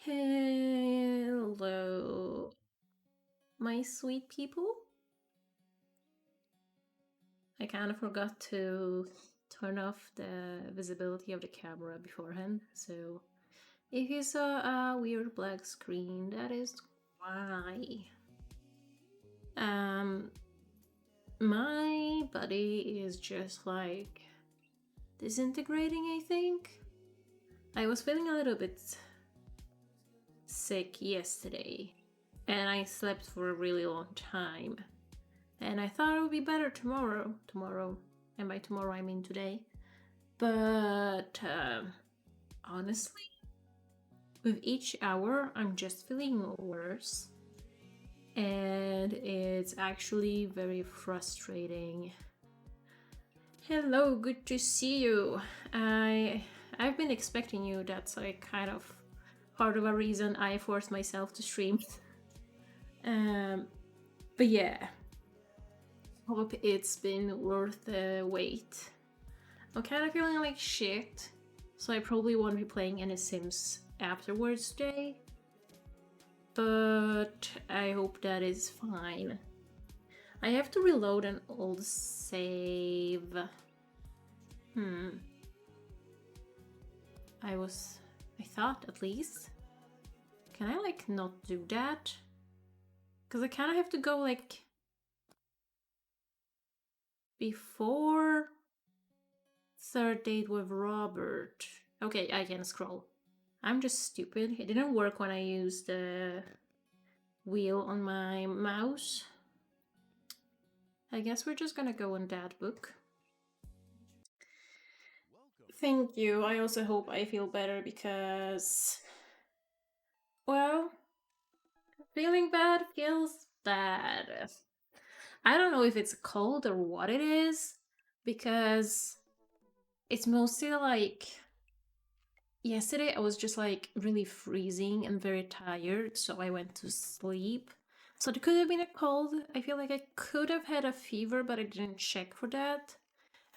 Hello, my sweet people. I kind of forgot to turn off the visibility of the camera beforehand, so if you saw a weird black screen, that is why. Um, my body is just like disintegrating, I think. I was feeling a little bit sick yesterday, and I slept for a really long time. And I thought it would be better tomorrow, and by tomorrow I mean today. But honestly, with each hour, I'm just feeling worse, and it's actually very frustrating. Hello, good to see you. I've been expecting you. That's like kind of part of a reason I forced myself to stream. But yeah, hope it's been worth the wait. I'm kind of feeling like shit, so I probably won't be playing any Sims afterwards today. But I hope that is fine. I have to reload an old save. I thought at least. Can I like not do that? Because I kind of have to go like before third date with Robert. Okay, I can scroll. I'm just stupid. It didn't work when I used the wheel on my mouse. I guess we're just gonna go on that book. Thank you. I also hope I feel better because, well, feeling bad feels bad. I don't know if it's a cold or what it is, because it's mostly like yesterday I was just like really freezing and very tired, so I went to sleep. So it could have been a cold. I feel like I could have had a fever, but I didn't check for that.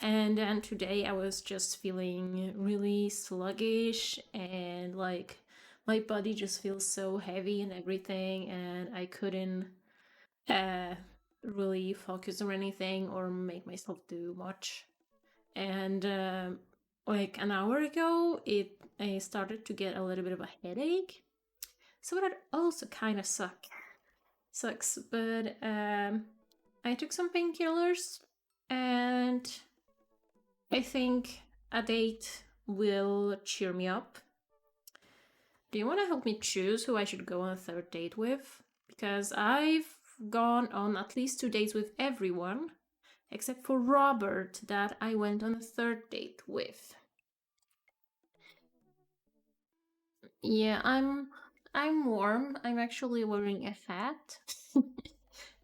And then today I was just feeling really sluggish and like my body just feels so heavy and everything, and I couldn't uh, really focus on anything or make myself do much. And like an hour ago, I started to get a little bit of a headache, so that also kind of sucks. But I took some painkillers, and I think a date will cheer me up. Do you want to help me choose who I should go on a third date with? Because I've gone on at least 2 dates with everyone, except for Robert, that I went on a third date with. Yeah, I'm warm. I'm actually wearing a hat.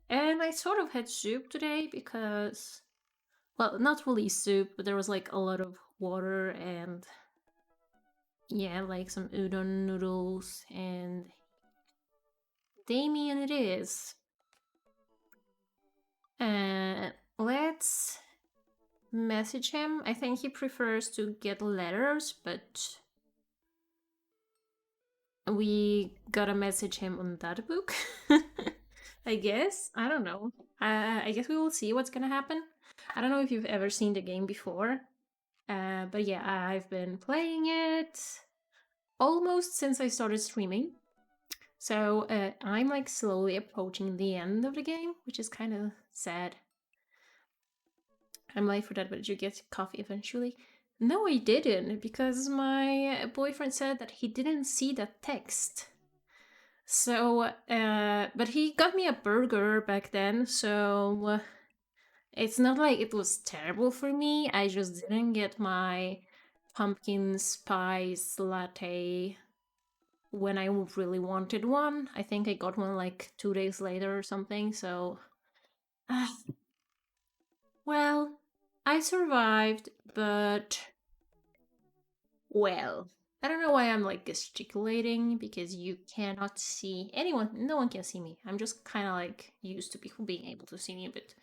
And I sort of had soup today because, well, not really soup, but there was like a lot of water and yeah, like some udon noodles, and Damien it is. Let's message him. I think he prefers to get letters, but we gotta message him on that book. I guess. I don't know. I guess we will see what's gonna happen. I don't know if you've ever seen the game before, but yeah, I've been playing it almost since I started streaming. So I'm like slowly approaching the end of the game, which is kind of sad. I'm late for that, but did you get coffee eventually? No, I didn't, because my boyfriend said that he didn't see that text. So, but he got me a burger back then, so it's not like it was terrible for me. I just didn't get my pumpkin spice latte when I really wanted one. I think I got one like 2 days later or something, so. Well, I survived, but. Well, I don't know why I'm like gesticulating, because you cannot see anyone. No one can see me. I'm just kind of like used to people being able to see me, but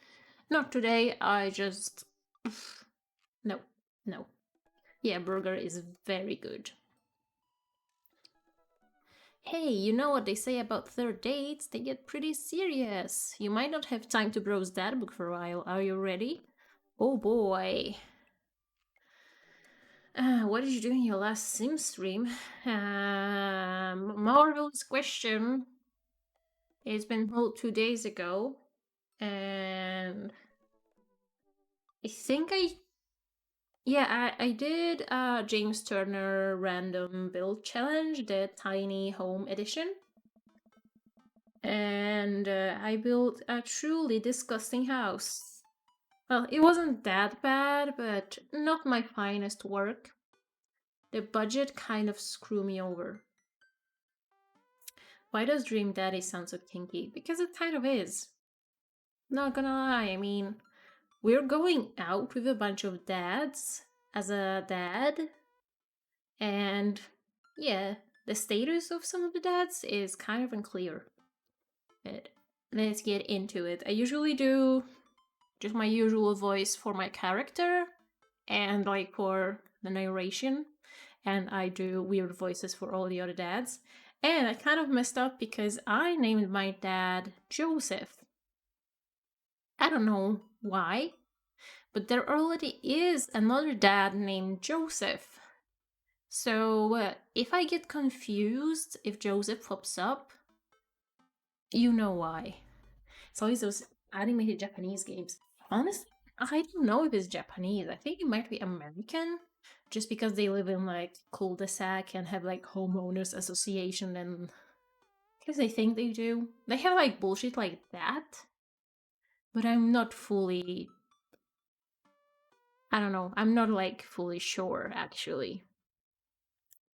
not today. I just. No, no. Yeah, burger is very good. Hey, you know what they say about third dates? They get pretty serious. You might not have time to browse that book for a while. Are you ready? Oh boy. What did you do in your last Sim stream? Marvelous question. It's been held 2 days ago, and I think I did James Turner random build challenge, the tiny home edition. And I built a truly disgusting house. Well, it wasn't that bad, but not my finest work. The budget kind of screwed me over. Why does Dream Daddy sound so kinky? Because it kind of is. Not gonna lie, I mean, we're going out with a bunch of dads as a dad, and yeah, the status of some of the dads is kind of unclear. But let's get into it. I usually do just my usual voice for my character and like for the narration, and I do weird voices for all the other dads. And I kind of messed up because I named my dad Joseph. I don't know why, but there already is another dad named Joseph. So if I get confused if Joseph pops up, you know why. It's always those animated Japanese games. Honestly, I don't know if it's Japanese. I think it might be American, just because they live in like cul-de-sac and have like homeowners association, and because they think they do. They have like bullshit like that, but I'm not fully. I don't know. I'm not like fully sure actually.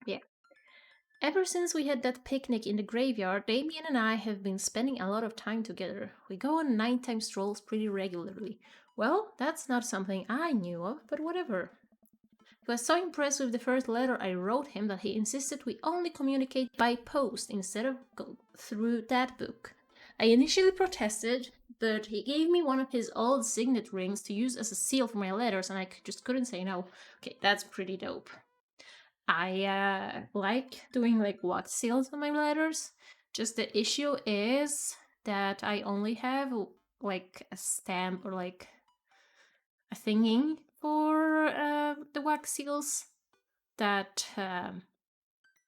Yeah. Ever since we had that picnic in the graveyard, Damien and I have been spending a lot of time together. We go on nighttime strolls pretty regularly. Well, that's not something I knew of, but whatever. He was so impressed with the first letter I wrote him that he insisted we only communicate by post instead of go through that book. I initially protested, but he gave me one of his old signet rings to use as a seal for my letters, and I just couldn't say no. Okay, that's pretty dope. I like doing like wax seals on my letters. Just the issue is that I only have like a stamp or like a thinging for the wax seals that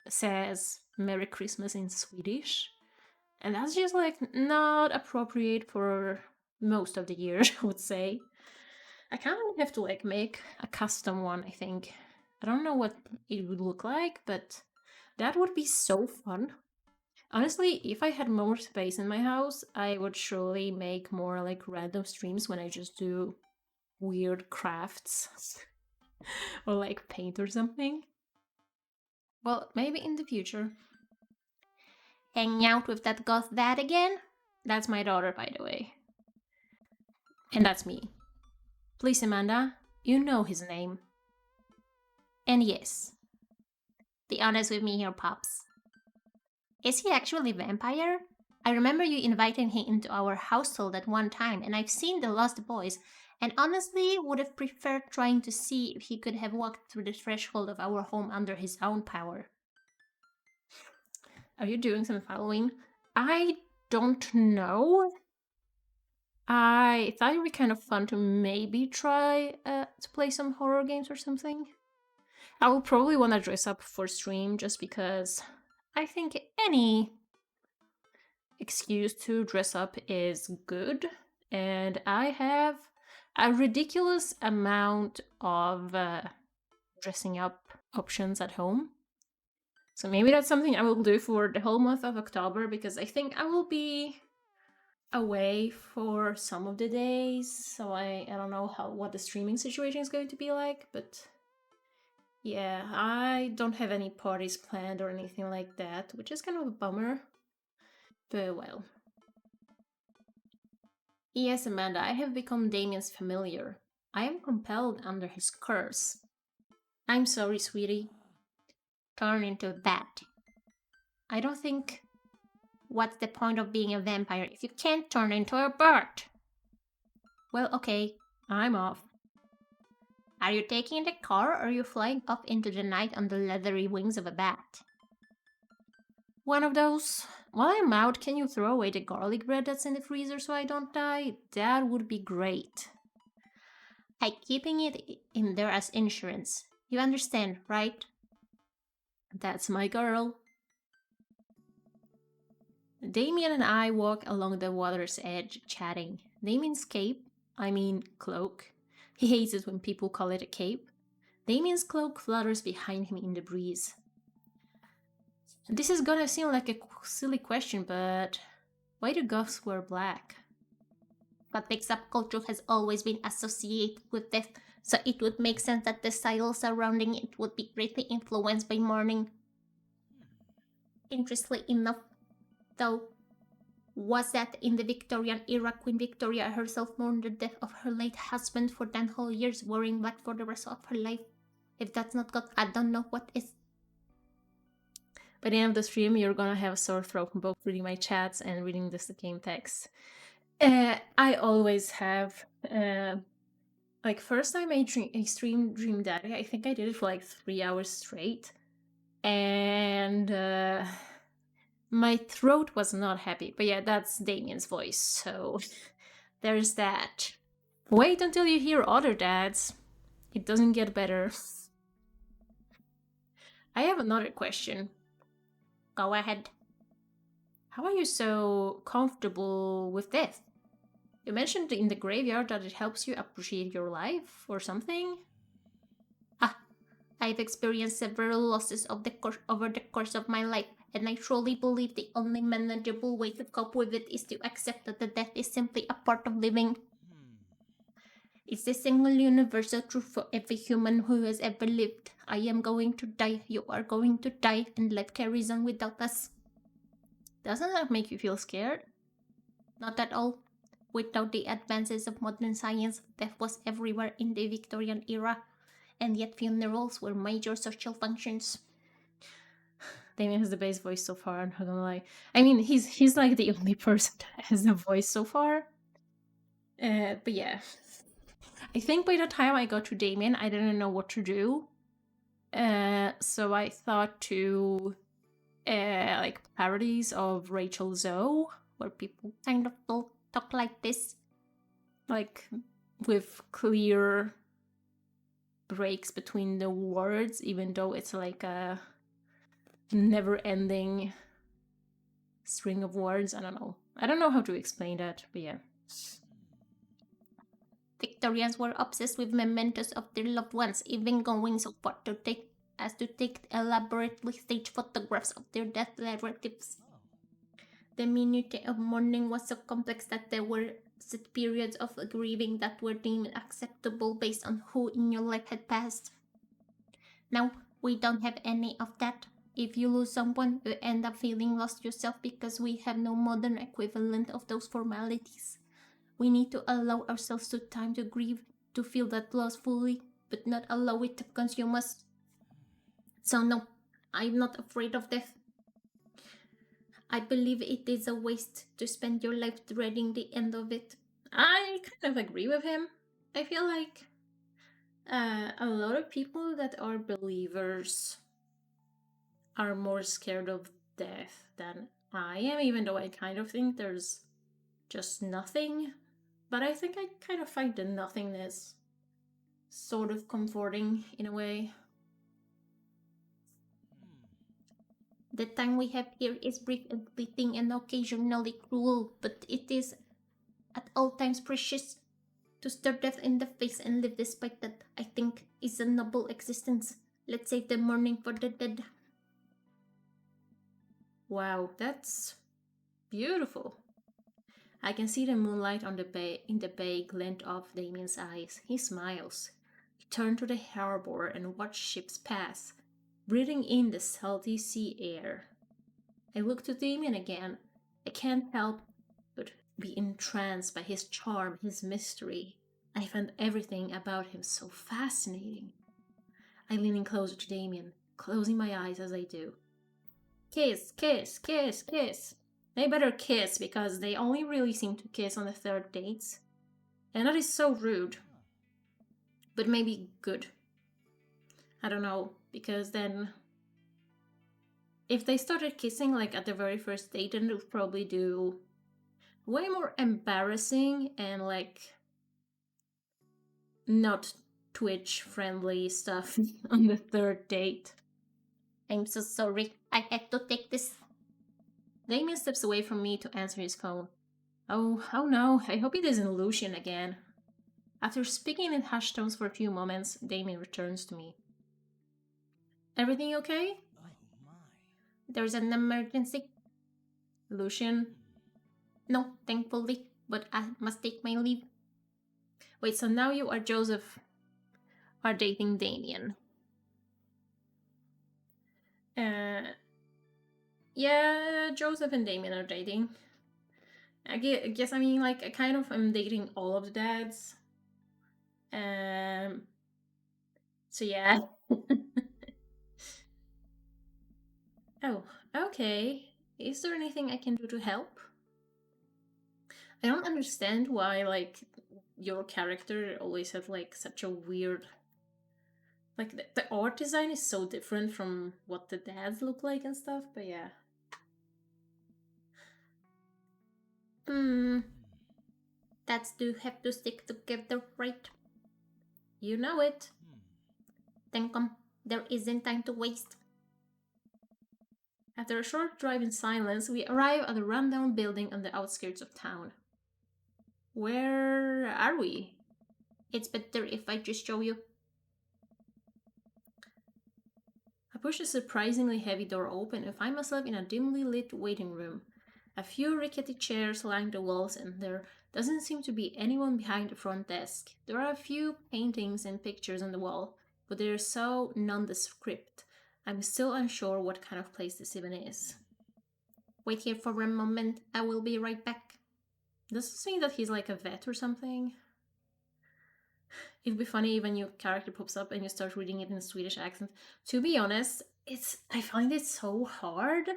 says Merry Christmas in Swedish. And that's just like not appropriate for most of the year, I would say. I kind of have to like make a custom one, I think. I don't know what it would look like, but that would be so fun. Honestly, if I had more space in my house, I would surely make more like random streams when I just do weird crafts or like paint or something. Well, maybe in the future. Hanging out with that goth dad again? That's my daughter, by the way. And that's me. Please, Amanda, you know his name. And yes, be honest with me here, Pops. Is he actually vampire? I remember you inviting him into our household at one time, and I've seen The Lost Boys, and honestly would have preferred trying to see if he could have walked through the threshold of our home under his own power. Are you doing some following? I don't know. I thought it would be kind of fun to maybe try to play some horror games or something. I will probably want to dress up for stream just because I think any excuse to dress up is good. And I have a ridiculous amount of dressing up options at home. So maybe that's something I will do for the whole month of October, because I think I will be away for some of the days. So I don't know what the streaming situation is going to be like, but yeah, I don't have any parties planned or anything like that, which is kind of a bummer. But well. Yes, Amanda, I have become Damien's familiar. I am compelled under his curse. I'm sorry, sweetie. Turn into a bat. I don't think. What's the point of being a vampire if you can't turn into a bird? Well, okay, I'm off. Are you taking the car or are you flying up into the night on the leathery wings of a bat? One of those. While I'm out, can you throw away the garlic bread that's in the freezer so I don't die? That would be great. I'm keeping it in there as insurance. You understand, right? That's my girl. Damien and I walk along the water's edge, chatting. Damien's cape, I mean cloak. He hates it when people call it a cape. Damien's cloak flutters behind him in the breeze. This is gonna seem like a silly question, but why do goths wear black? Gothic subculture has always been associated with death, so it would make sense that the style surrounding it would be greatly influenced by mourning. Interestingly enough, though, was that in the Victorian era, Queen Victoria herself mourned the death of her late husband for 10 whole years, wearing black for the rest of her life. If that's not God, I don't know what is. By the end of the stream, you're gonna have a sore throat from both reading my chats and reading this game text. I always have. Like, first time I streamed Dream Daddy, I think I did it for like 3 hours straight. And my throat was not happy. But yeah, that's Damien's voice, so there's that. Wait until you hear other dads. It doesn't get better. I have another question. Go ahead. How are you so comfortable with death? You mentioned in the graveyard that it helps you appreciate your life or something? Ah, I've experienced several losses over the course of my life, and I truly believe the only manageable way to cope with it is to accept that the death is simply a part of living. It's the single universal truth for every human who has ever lived. I am going to die, you are going to die, and life carries on without us. Doesn't that make you feel scared? Not at all. Without the advances of modern science, death was everywhere in the Victorian era, and yet funerals were major social functions. Damien has the best voice so far, I'm not gonna lie. I mean, he's like the only person that has a voice so far. But yeah. I think by the time I got to Damien, I didn't know what to do. So I thought to like parodies of Rachel Zoe, where people kind of talk like this. Like with clear breaks between the words, even though it's like a never-ending string of words. I don't know how to explain that, but yeah. Victorians were obsessed with mementos of their loved ones, even going so far to take elaborately staged photographs of their dead relatives. The minutiae of mourning was so complex that there were set periods of grieving that were deemed acceptable based on who in your life had passed. Now, we don't have any of that. If you lose someone, you end up feeling lost yourself because we have no modern equivalent of those formalities. We need to allow ourselves the time to grieve, to feel that loss fully, but not allow it to consume us. So no, I'm not afraid of death. I believe it is a waste to spend your life dreading the end of it. I kind of agree with him. I feel like a lot of people that are believers are more scared of death than I am, even though I kind of think there's just nothing. But I think I kind of find the nothingness sort of comforting in a way. The time we have here is brief and fleeting and occasionally cruel, but it is at all times precious. To stare death in the face and live despite that, I think, is a noble existence. Let's save the mourning for the dead. Wow, that's beautiful. I can see the moonlight on the bay in the bay glint off Damien's eyes. He smiles. We turn to the harbor and watch ships pass, breathing in the salty sea air. I look to Damien again. I can't help but be entranced by his charm, his mystery. I find everything about him so fascinating. I lean in closer to Damien, closing my eyes as I do. Kiss, kiss, kiss, kiss. They better kiss because they only really seem to kiss on the third dates. And that is so rude. But maybe good. I don't know, because then If they started kissing like at the very first date, then it would probably do way more embarrassing and like not Twitch friendly stuff on the third date. I'm so sorry. I had to take this. Damien steps away from me to answer his phone. Oh no, I hope it isn't Lucian again. After speaking in hushed tones for a few moments, Damien returns to me. Everything okay? There's an emergency. Lucian? No, thankfully, but I must take my leave. Wait, so now you are Joseph are dating Damien. Yeah, Joseph and Damien are dating. I mean, like, I kind of am dating all of the dads. Um, so yeah. Oh, okay. Is there anything I can do to help? I don't understand why, like, your character always have, like, such a weird... Like, the art design is so different from what the dads look like and stuff, but yeah. Dads do have to stick together, right? You know it. Then come, there isn't time to waste. After a short drive in silence, we arrive at a rundown building on the outskirts of town. Where are we? It's better if I just show you. I push a surprisingly heavy door open and find myself in a dimly lit waiting room. A few rickety chairs line the walls, and there doesn't seem to be anyone behind the front desk. There are a few paintings and pictures on the wall, but they're so nondescript. I'm still unsure what kind of place this even is. Wait here for a moment, I will be right back. Does it say that he's like a vet or something? It'd be funny when your character pops up and you start reading it in a Swedish accent. To be honest, I find it so hard.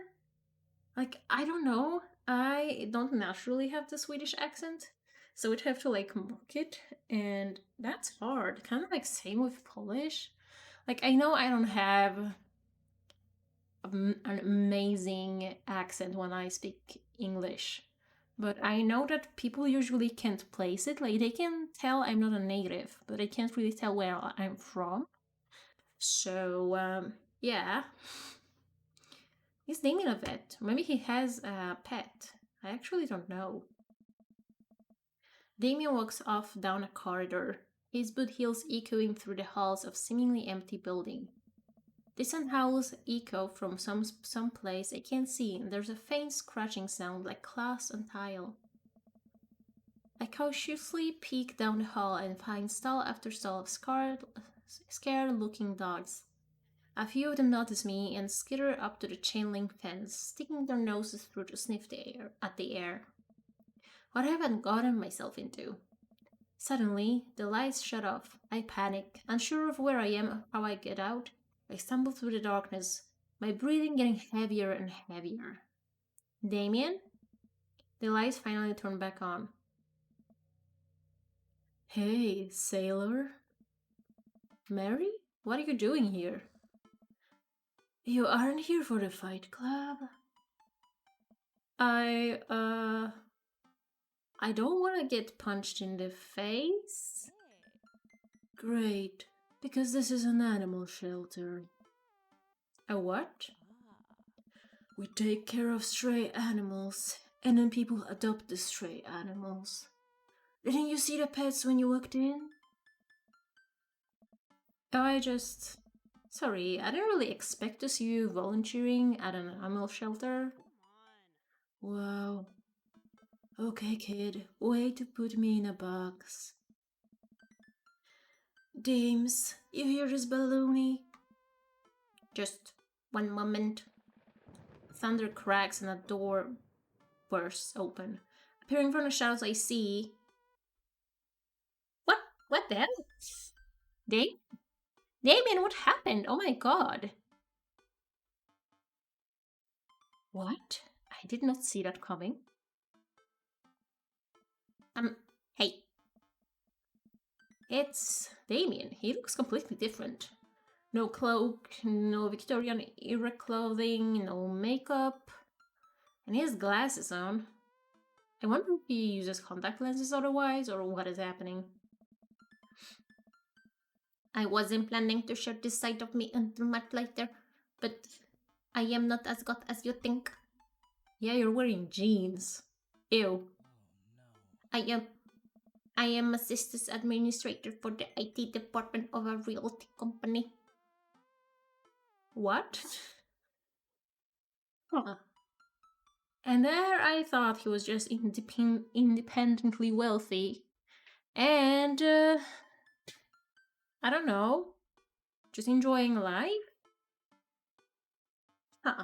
Like, I don't know. I don't naturally have the Swedish accent, so I'd have to like mock it, and that's hard. Kind of like same with Polish. Like, I know I don't have an amazing accent when I speak English, but I know that people usually can't place it. Like, they can tell I'm not a native, but they can't really tell where I'm from. So, yeah. He's naming a vet. Maybe he has a pet. I actually don't know. Damien walks off down a corridor, his boot heels echoing through the halls of seemingly empty building. Distant howls echo from some place I can't see, and there's a faint scratching sound like claws on tile. I cautiously peek down the hall and find stall after stall of scared-looking dogs. A few of them notice me and skitter up to the chain-link fence, sticking their noses through to sniff at the air. What have I gotten myself into? Suddenly, the lights shut off. I panic, unsure of where I am or how I get out. I stumble through the darkness, my breathing getting heavier and heavier. Damien? The lights finally turn back on. Hey, sailor. Mary? What are you doing here? You aren't here for the fight club? I don't want to get punched in the face. Great, because this is an animal shelter. A what? We take care of stray animals, and then people adopt the stray animals. Didn't you see the pets when you walked in? Sorry, I didn't really expect to see you volunteering at an animal shelter. Wow. Okay, kid, way to put me in a box. Dames, you hear this baloney? Just one moment. Thunder cracks and a door bursts open. Appearing from the shadows, I see. What? What the hell? Damien, what happened? Oh my god. What? I did not see that coming. Hey. It's Damien. He looks completely different. No cloak, no Victorian era clothing, no makeup. And he has glasses on. I wonder if he uses contact lenses otherwise, or what is happening. I wasn't planning to share this side of me until much later, but I am not as goth as you think. Yeah, you're wearing jeans. Ew. I am I am assistant administrator for the IT department of a realty company. What? Huh. And there I thought he was just independently wealthy. And, I don't know, just enjoying life? Huh.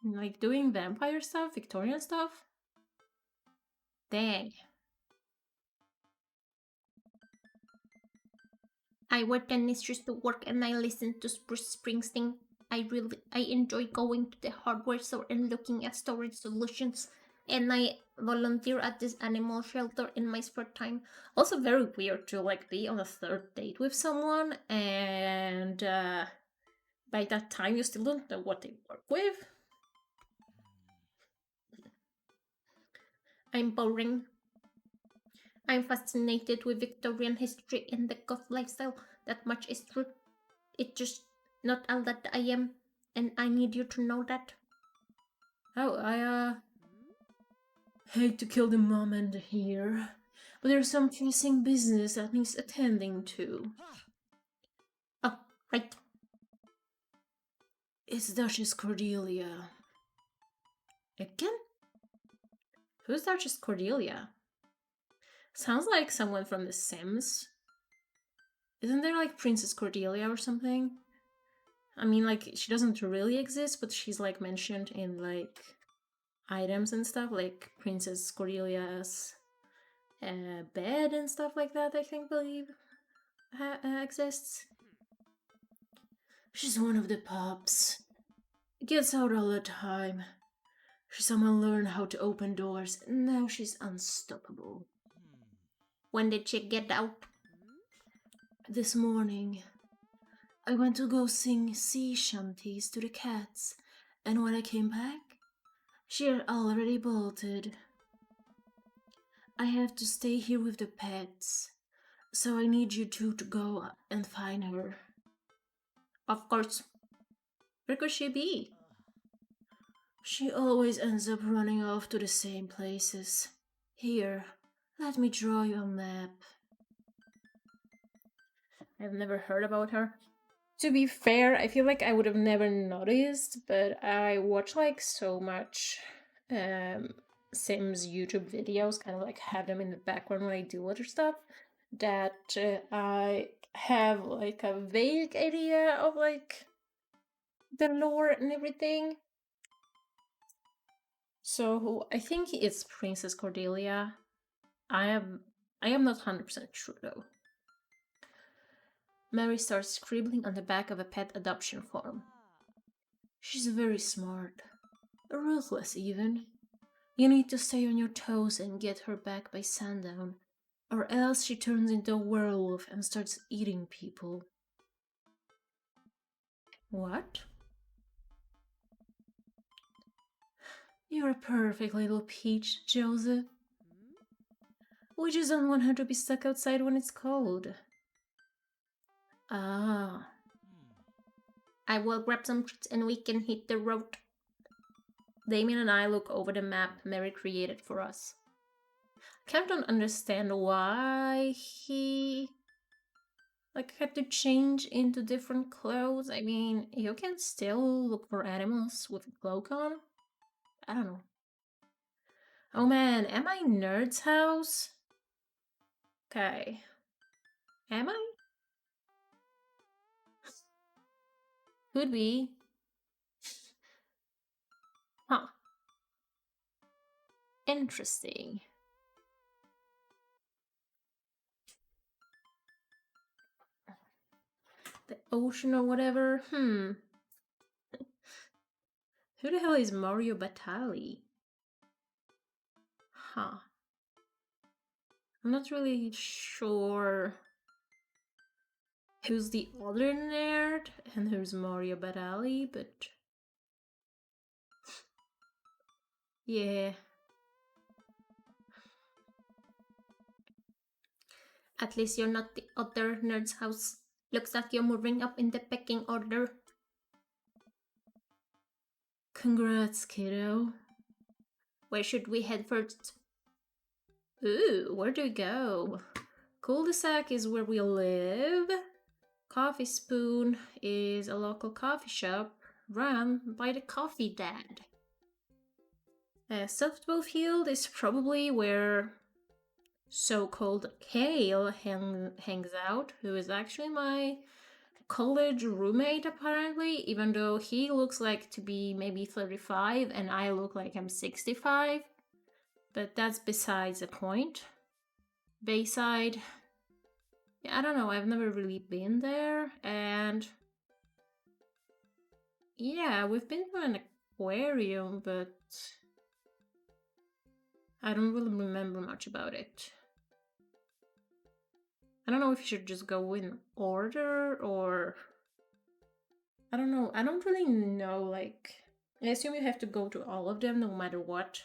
Like doing vampire stuff, Victorian stuff? Dang. I wear tennis shoes to work and I listen to Bruce Springsteen. I enjoy going to the hardware store and looking at storage solutions. And I volunteer at this animal shelter in my spare time. Also very weird to like be on a third date with someone and by that time you still don't know what they work with. I'm boring. I'm fascinated with Victorian history and the goth lifestyle. That much is true. It's just not all that I am, and I need you to know that. Oh, I hate to kill the moment here, but there's some pressing business that needs attending to. Oh, right. It's Duchess Cordelia. Again? Who's Duchess Cordelia? Sounds like someone from The Sims. Isn't there like Princess Cordelia or something? I mean, like, she doesn't really exist, but she's like mentioned in like items and stuff, like Princess Cordelia's bed and stuff like that, I think, believe exists. She's one of the pups. Gets out all the time. She somehow learned how to open doors, and now she's unstoppable. When did she get out? This morning. I went to go sing sea shanties to the cats, and when I came back, she had already bolted. I have to stay here with the pets, so I need you two to go and find her. Of course. Where could she be? She always ends up running off to the same places. Here, let me draw you a map. I've never heard about her. To be fair, I feel like I would have never noticed, but I watch like so much Sims YouTube videos, kind of like have them in the background when I do other stuff, that I have like a vague idea of like the lore and everything. So I think it's Princess Cordelia. I am not 100% sure though. Mary starts scribbling on the back of a pet adoption form. She's very smart. Ruthless even. You need to stay on your toes and get her back by sundown, or else she turns into a werewolf and starts eating people. What? You're a perfect little peach, Joseph. We just don't want her to be stuck outside when it's cold. Ah. I will grab some treats and we can hit the road. Damien and I look over the map Mary created for us. I kind of don't understand why he like had to change into different clothes. I mean, you can still look for animals with a cloak on. I don't know. Oh man, am I Nerd's house? Okay. Am I? Could be. Huh. Interesting. The ocean or whatever? Who the hell is Mario Batali? Huh. I'm not really sure who's the other nerd, and who's Mario Batali, but yeah. At least you're not the other nerd's house. Looks like you're moving up in the pecking order. Congrats, kiddo. Where should we head first? Ooh, where do we go? Cul-de-sac is where we live. Coffee Spoon is a local coffee shop run by the Coffee Dad. Softball Field is probably where so-called Kale hangs out, who is actually my college roommate apparently, even though he looks like to be maybe 35 and I look like I'm 65. But that's besides the point. Bayside, yeah, I don't know, I've never really been there, and yeah, we've been to an aquarium, but I don't really remember much about it. I don't know if you should just go in order or... I don't know. I don't really know, like... I assume you have to go to all of them no matter what.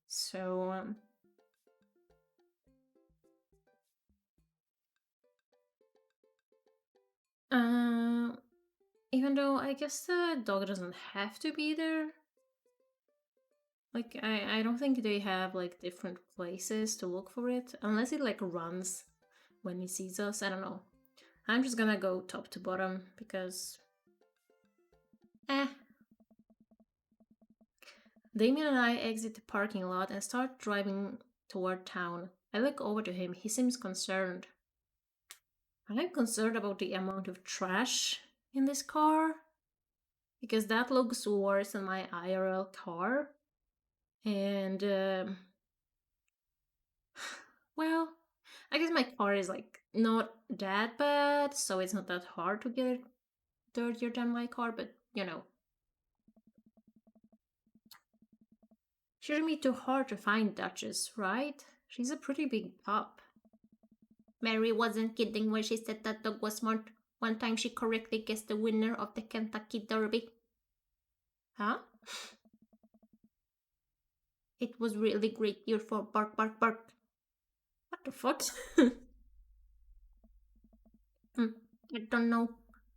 So, even though I guess the dog doesn't have to be there. Like, I don't think they have, like, different places to look for it. Unless it, like, runs when he sees us. I don't know. I'm just gonna go top to bottom because... Damien and I exit the parking lot and start driving toward town. I look over to him. He seems concerned. I'm concerned about the amount of trash in this car because that looks worse than my IRL car. And, well, I guess my car is like not that bad, so it's not that hard to get it dirtier than my car, but you know. Shouldn't be too hard to find Duchess, right? She's a pretty big pup. Mary wasn't kidding when she said that dog was smart. One time she correctly guessed the winner of the Kentucky Derby. Huh? It was really great year for bark, bark, bark. What the fuck? I don't know.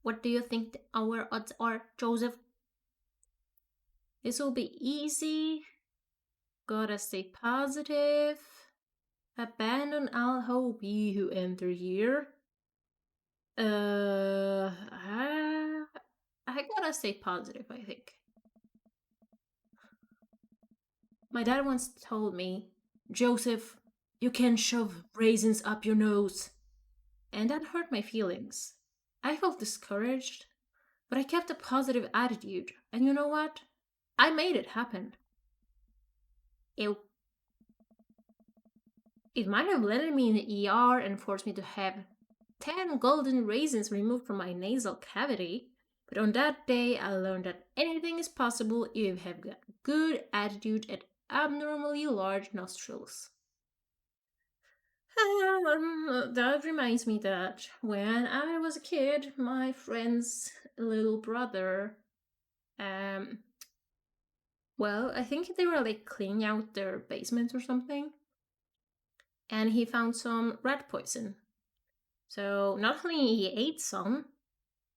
What do you think our odds are, Joseph? This will be easy. Gotta stay positive. Abandon all hope, ye who enter here. I gotta stay positive, I think. My dad once told me, Joseph, you can shove raisins up your nose. And that hurt my feelings. I felt discouraged, but I kept a positive attitude. And you know what? I made it happen. Ew. It might have landed me in the ER and forced me to have 10 golden raisins removed from my nasal cavity. But on that day, I learned that anything is possible if you have got good attitude and abnormally large nostrils. That reminds me that when I was a kid, my friend's little brother, well, I think they were like cleaning out their basement or something, and he found some rat poison. So not only he ate some,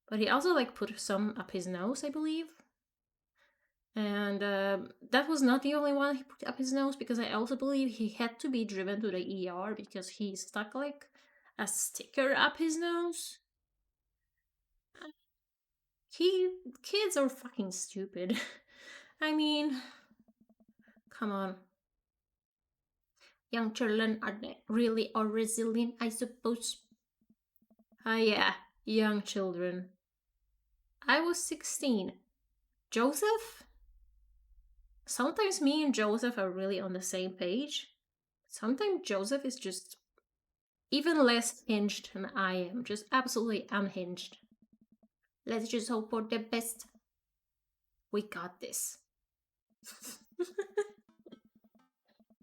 but he also like put some up his nose, I believe. And that was not the only one he put up his nose, because I also believe he had to be driven to the ER because he stuck like a sticker up his nose. Kids are fucking stupid. I mean, come on. Young children are really are resilient, I suppose. Yeah, young children. I was 16. Joseph? Sometimes me and Joseph are really on the same page. Sometimes Joseph is just even less hinged than I am, just absolutely unhinged. Let's just hope for the best. We got this.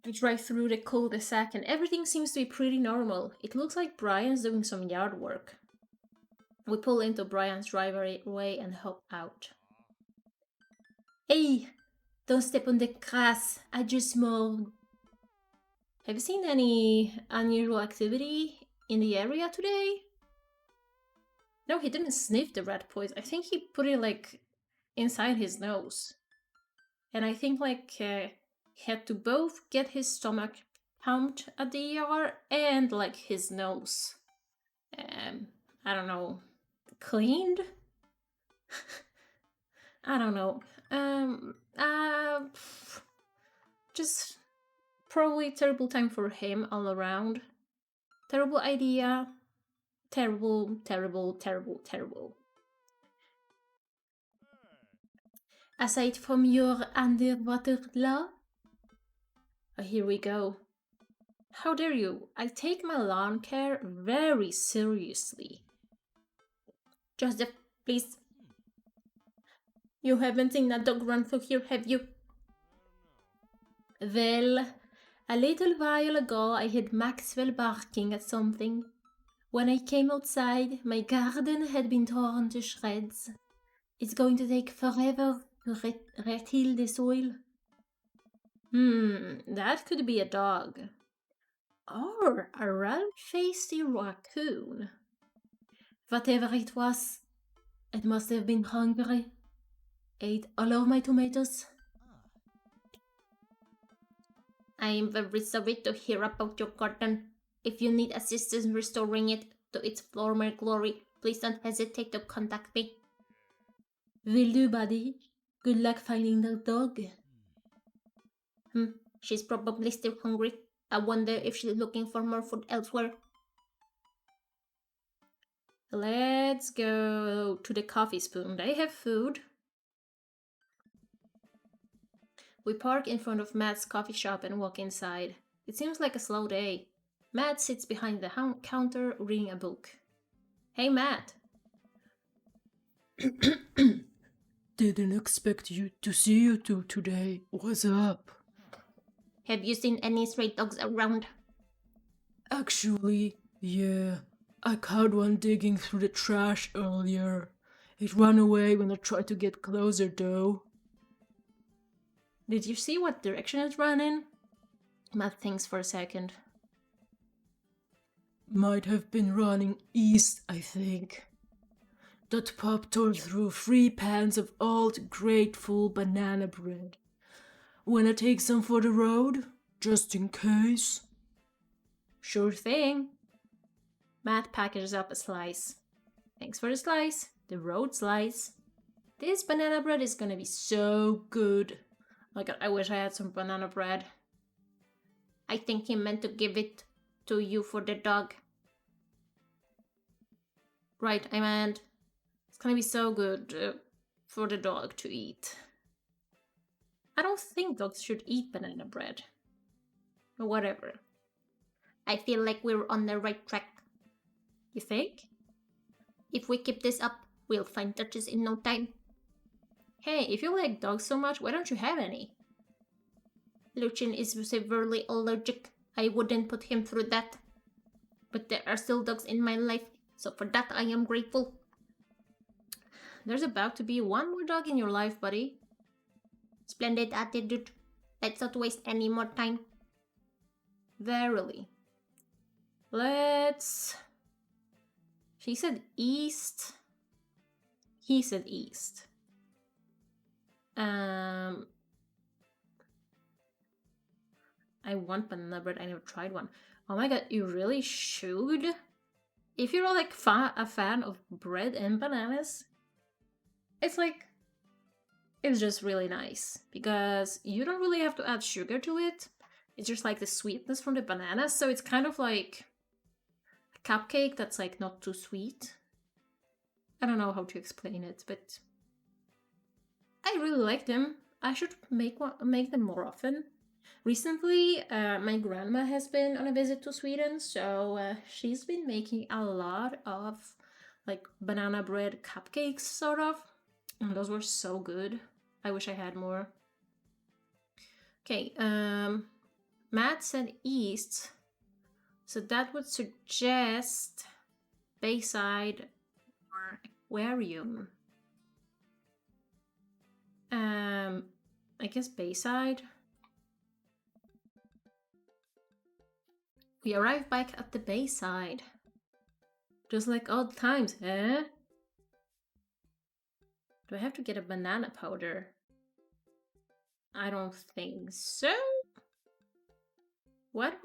We drive through the cul-de-sac and everything seems to be pretty normal. It looks like Brian's doing some yard work. We pull into Brian's driveway and hop out. Hey, don't step on the grass. I just mowed. Have you seen any unusual activity in the area today? No, he didn't sniff the rat poison. I think he put it like inside his nose. And I think like he had to both get his stomach pumped at the ER and like his nose. I don't know, cleaned? I don't know. Just probably terrible time for him all around. Terrible idea. Terrible, terrible, terrible, terrible. Aside from your underwater law? Here we go. How dare you? I take my lawn care very seriously. Joseph, please. You haven't seen a dog run through here, have you? Well, a little while ago I heard Maxwell barking at something. When I came outside, my garden had been torn to shreds. It's going to take forever to retill the soil. That could be a dog. Or a round-faced raccoon. Whatever it was, it must have been hungry. Ate all of my tomatoes. I am very sorry to hear about your garden. If you need assistance restoring it to its former glory, please don't hesitate to contact me. Will do, buddy. Good luck finding the dog. She's probably still hungry. I wonder if she's looking for more food elsewhere. Let's go to the coffee spoon. They have food. We park in front of Matt's coffee shop and walk inside. It seems like a slow day. Matt sits behind the counter reading a book. Hey, Matt. Didn't expect to see you two today. What's up? Have you seen any stray dogs around? Actually, yeah. I caught one digging through the trash earlier. It ran away when I tried to get closer, though. Did you see what direction it ran in? Matt thinks for a second. Might have been running east, I think. That pup tore through 3 pans of old, grateful banana bread. Wanna take some for the road? Just in case? Sure thing. Matt packages up a slice. Thanks for the slice. The road slice. This banana bread is gonna be so good. Oh my god, I wish I had some banana bread. I think he meant to give it to you for the dog. Right, I meant it's gonna be so good for the dog to eat. I don't think dogs should eat banana bread. But whatever. I feel like we're on the right track. You think? If we keep this up, we'll find touches in no time. Hey, if you like dogs so much, why don't you have any? Lucien is severely allergic. I wouldn't put him through that. But there are still dogs in my life, so for that I am grateful. There's about to be one more dog in your life, buddy. Splendid attitude. Let's not waste any more time. Verily. Let's... She said east. He said east. I want banana bread. I never tried one. Oh my god, you really should? If you're like a fan of bread and bananas, it's like... It's just really nice. Because you don't really have to add sugar to it. It's just like the sweetness from the bananas. So it's kind of like a cupcake that's like not too sweet. I don't know how to explain it, but I really like them. I should make them more often. Recently, my grandma has been on a visit to Sweden, so she's been making a lot of like banana bread cupcakes, sort of. And those were so good. I wish I had more. Okay, Matt said east, so that would suggest Bayside or aquarium? I guess Bayside. We arrived back at the Bayside. Just like old times, eh? Do I have to get a banana powder? I don't think so. What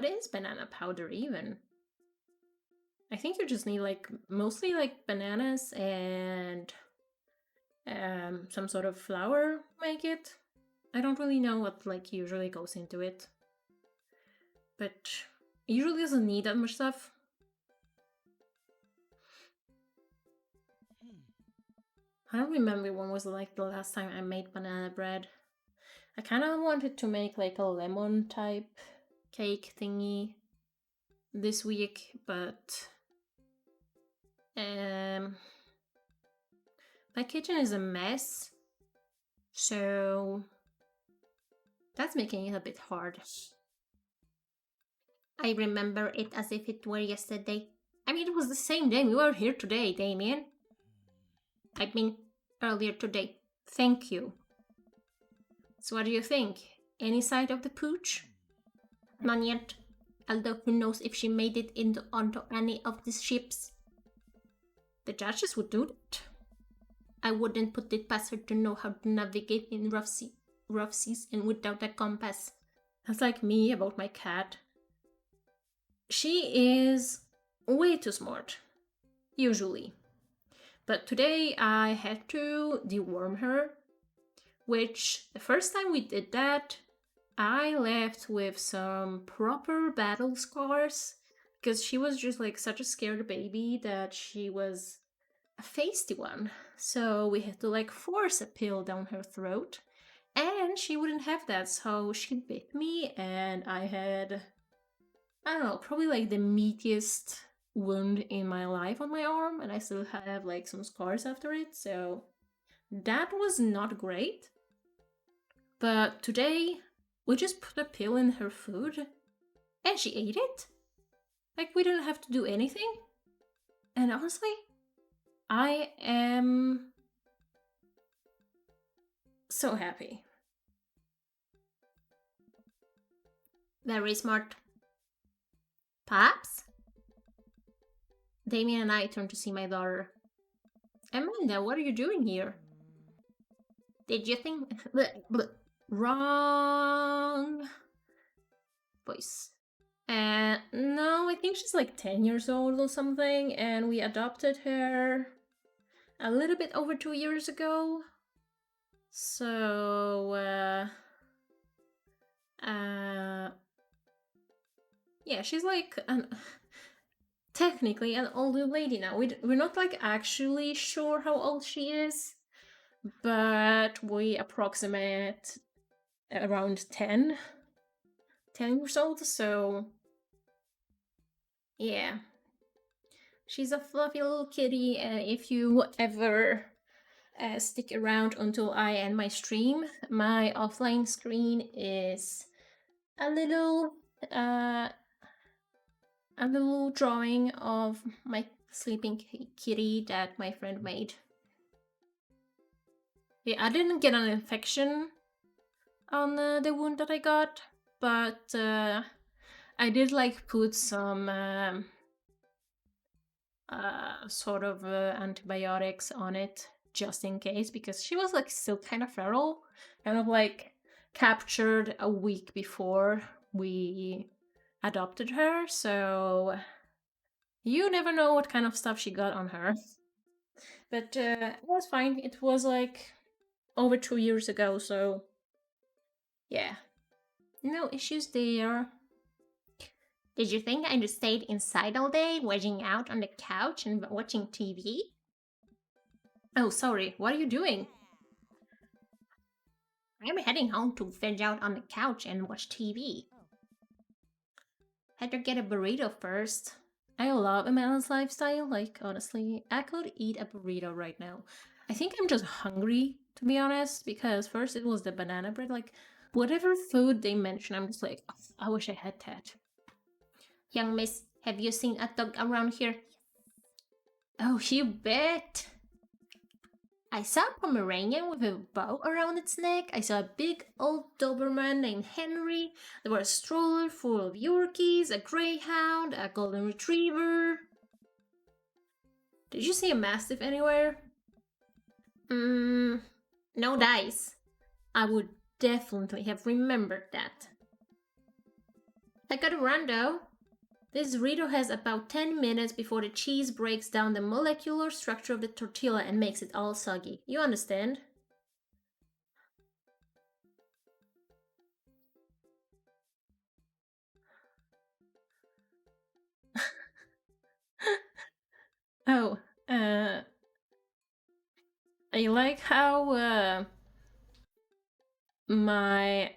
is banana powder even? I think you just need like mostly like bananas and some sort of flour make it. I don't really know what like usually goes into it, but it usually doesn't need that much stuff. I don't remember when was like the last time I made banana bread. I kind of wanted to make like a lemon type cake thingy this week, but my kitchen is a mess, so that's making it a bit hard. I remember it as if it were yesterday. I mean, it was the same day. We were here today, Damien. I mean, earlier today. Thank you. So what do you think? Any sight of the pooch? None yet. Although who knows if she made it onto any of these ships. The judges would do that. I wouldn't put it past her to know how to navigate in rough seas and without a compass. That's like me about my cat. She is way too smart, usually. But today I had to deworm her, which the first time we did that, I left with some proper battle scars because she was just like such a scared baby that she was a feisty one. So we had to like force a pill down her throat, and she wouldn't have that, so she bit me, and I had, I don't know, probably like the meatiest wound in my life on my arm, and I still have like some scars after it, so that was not great. But today, we just put a pill in her food, and she ate it. Like, we didn't have to do anything. And honestly, I am so happy. Very smart. Pops? Damien and I turned to see my daughter. Amanda, what are you doing here? Did you think... Wrong voice. No, I think she's like 10 years old or something, and we adopted her a little bit over 2 years ago. So, yeah, she's like technically an older lady now. We're not like actually sure how old she is, but we approximate around 10 years old, so yeah. She's a fluffy little kitty, and if you ever stick around until I end my stream, my offline screen is a little drawing of my sleeping kitty that my friend made. Yeah, I didn't get an infection on the wound that I got, but I did like put some sort of antibiotics on it just in case, because she was like still kind of feral, kind of like captured a week before we adopted her, so you never know what kind of stuff she got on her. But it was fine. It was like over 2 years ago, so yeah, no issues there. Did you think I just stayed inside all day, wedging out on the couch and watching TV? Oh, sorry, what are you doing? I'm heading home to veg out on the couch and watch TV. Had to get a burrito first. I love Amanda's lifestyle. Like, honestly, I could eat a burrito right now. I think I'm just hungry, to be honest, because first it was the banana bread. Like, whatever food they mention, I'm just like, oh, I wish I had that. Young miss, Have you seen a dog around here? Oh, you bet. I saw a Pomeranian with a bow around its neck. I saw a big old Doberman named Henry. There was a stroller full of Yorkies, a Greyhound, a Golden Retriever. Did you see a Mastiff anywhere? No dice. I would definitely have remembered that. I gotta run though. This burrito has about 10 minutes before the cheese breaks down the molecular structure of the tortilla and makes it all soggy. You understand? Oh, I like how my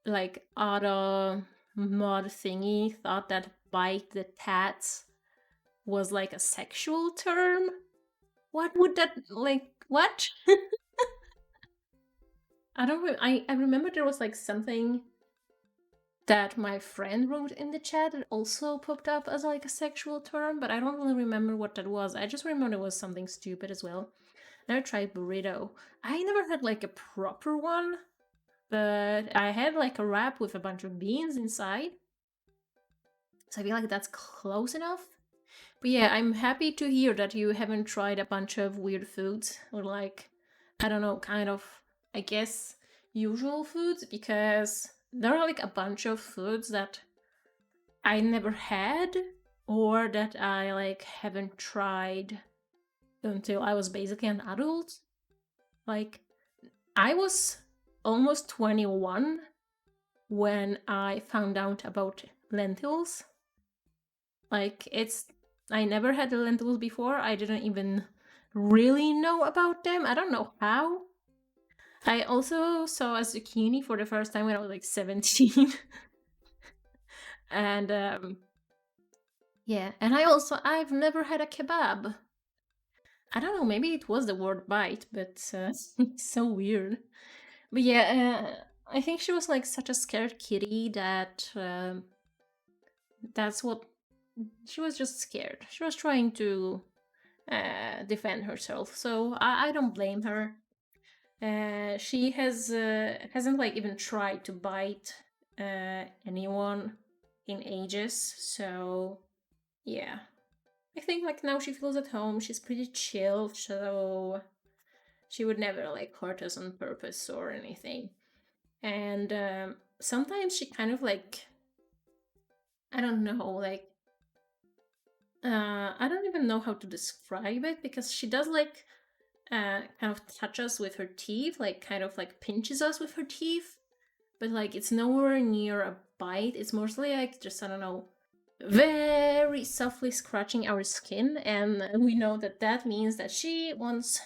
like auto mod thingy thought that bite the tats was like a sexual term. What would that like? What? I don't. I remember there was like something that my friend wrote in the chat that also popped up as like a sexual term, but I don't really remember what that was. I just remember it was something stupid as well. Never tried burrito. I never had like a proper one, but I had like a wrap with a bunch of beans inside. So I feel like that's close enough. But yeah, I'm happy to hear that you haven't tried a bunch of weird foods or like, I don't know, kind of, I guess, usual foods, because there are like a bunch of foods that I never had or that I like haven't tried until I was basically an adult. Like, I was almost 21 when I found out about lentils. Like, I never had the lentils before. I didn't even really know about them. I don't know how. I also saw a zucchini for the first time when I was like 17. And yeah, and I've never had a kebab. I don't know, maybe it was the word bite, but it's so weird. But yeah, I think she was like such a scared kitty that that's what she was, just scared. She was trying to defend herself, so I don't blame her. She hasn't like even tried to bite anyone in ages, so yeah. I think like now she feels at home. She's pretty chill, so she would never like hurt us on purpose or anything. And sometimes she kind of like, I don't know, like I don't even know how to describe it, because she does like kind of touch us with her teeth, like kind of like pinches us with her teeth, but like it's nowhere near a bite. It's mostly like just, I don't know, very softly scratching our skin, and we know that that means that she wants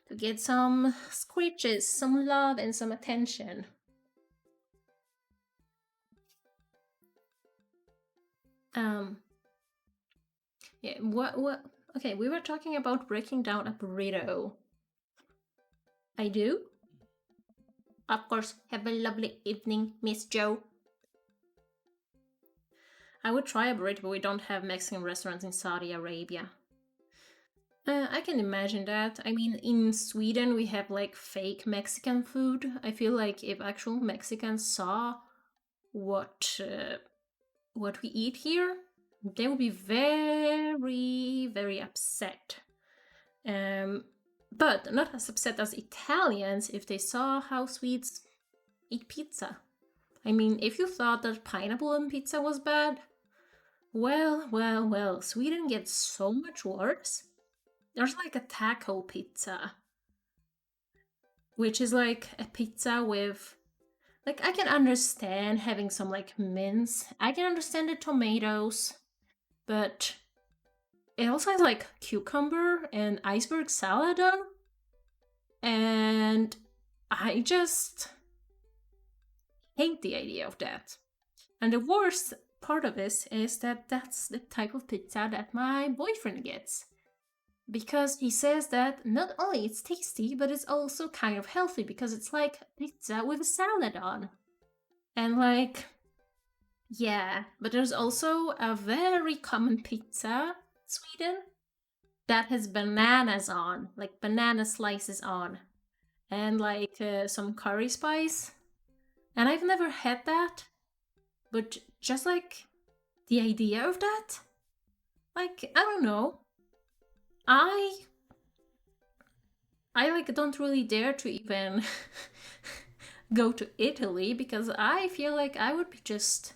to get some scratches, some love, and some attention. Um, yeah, what? Okay, we were talking about breaking down a burrito. I do? Of course. Have a lovely evening, Miss Joe. I would try a burrito, but we don't have Mexican restaurants in Saudi Arabia. I can imagine that. I mean, in Sweden we have like fake Mexican food. I feel like if actual Mexicans saw what what we eat here, they would be very, very upset. But not as upset as Italians if they saw how Swedes eat pizza. I mean, if you thought that pineapple on pizza was bad, well, Sweden gets so much worse. There's like a taco pizza, which is like a pizza with, like, I can understand having some like mince. I can understand the tomatoes, but it also has like cucumber and iceberg salad on. And I just hate the idea of that. And the worst part of this is that that's the type of pizza that my boyfriend gets. Because he says that not only it's tasty, but it's also kind of healthy because it's like pizza with a salad on. And like, Yeah, but there's also a very common pizza in Sweden that has bananas on, like banana slices on, and like some curry spice. And I've never had that, but just like the idea of that, like I don't know, I I like don't really dare to even go to Italy because I feel like I would be just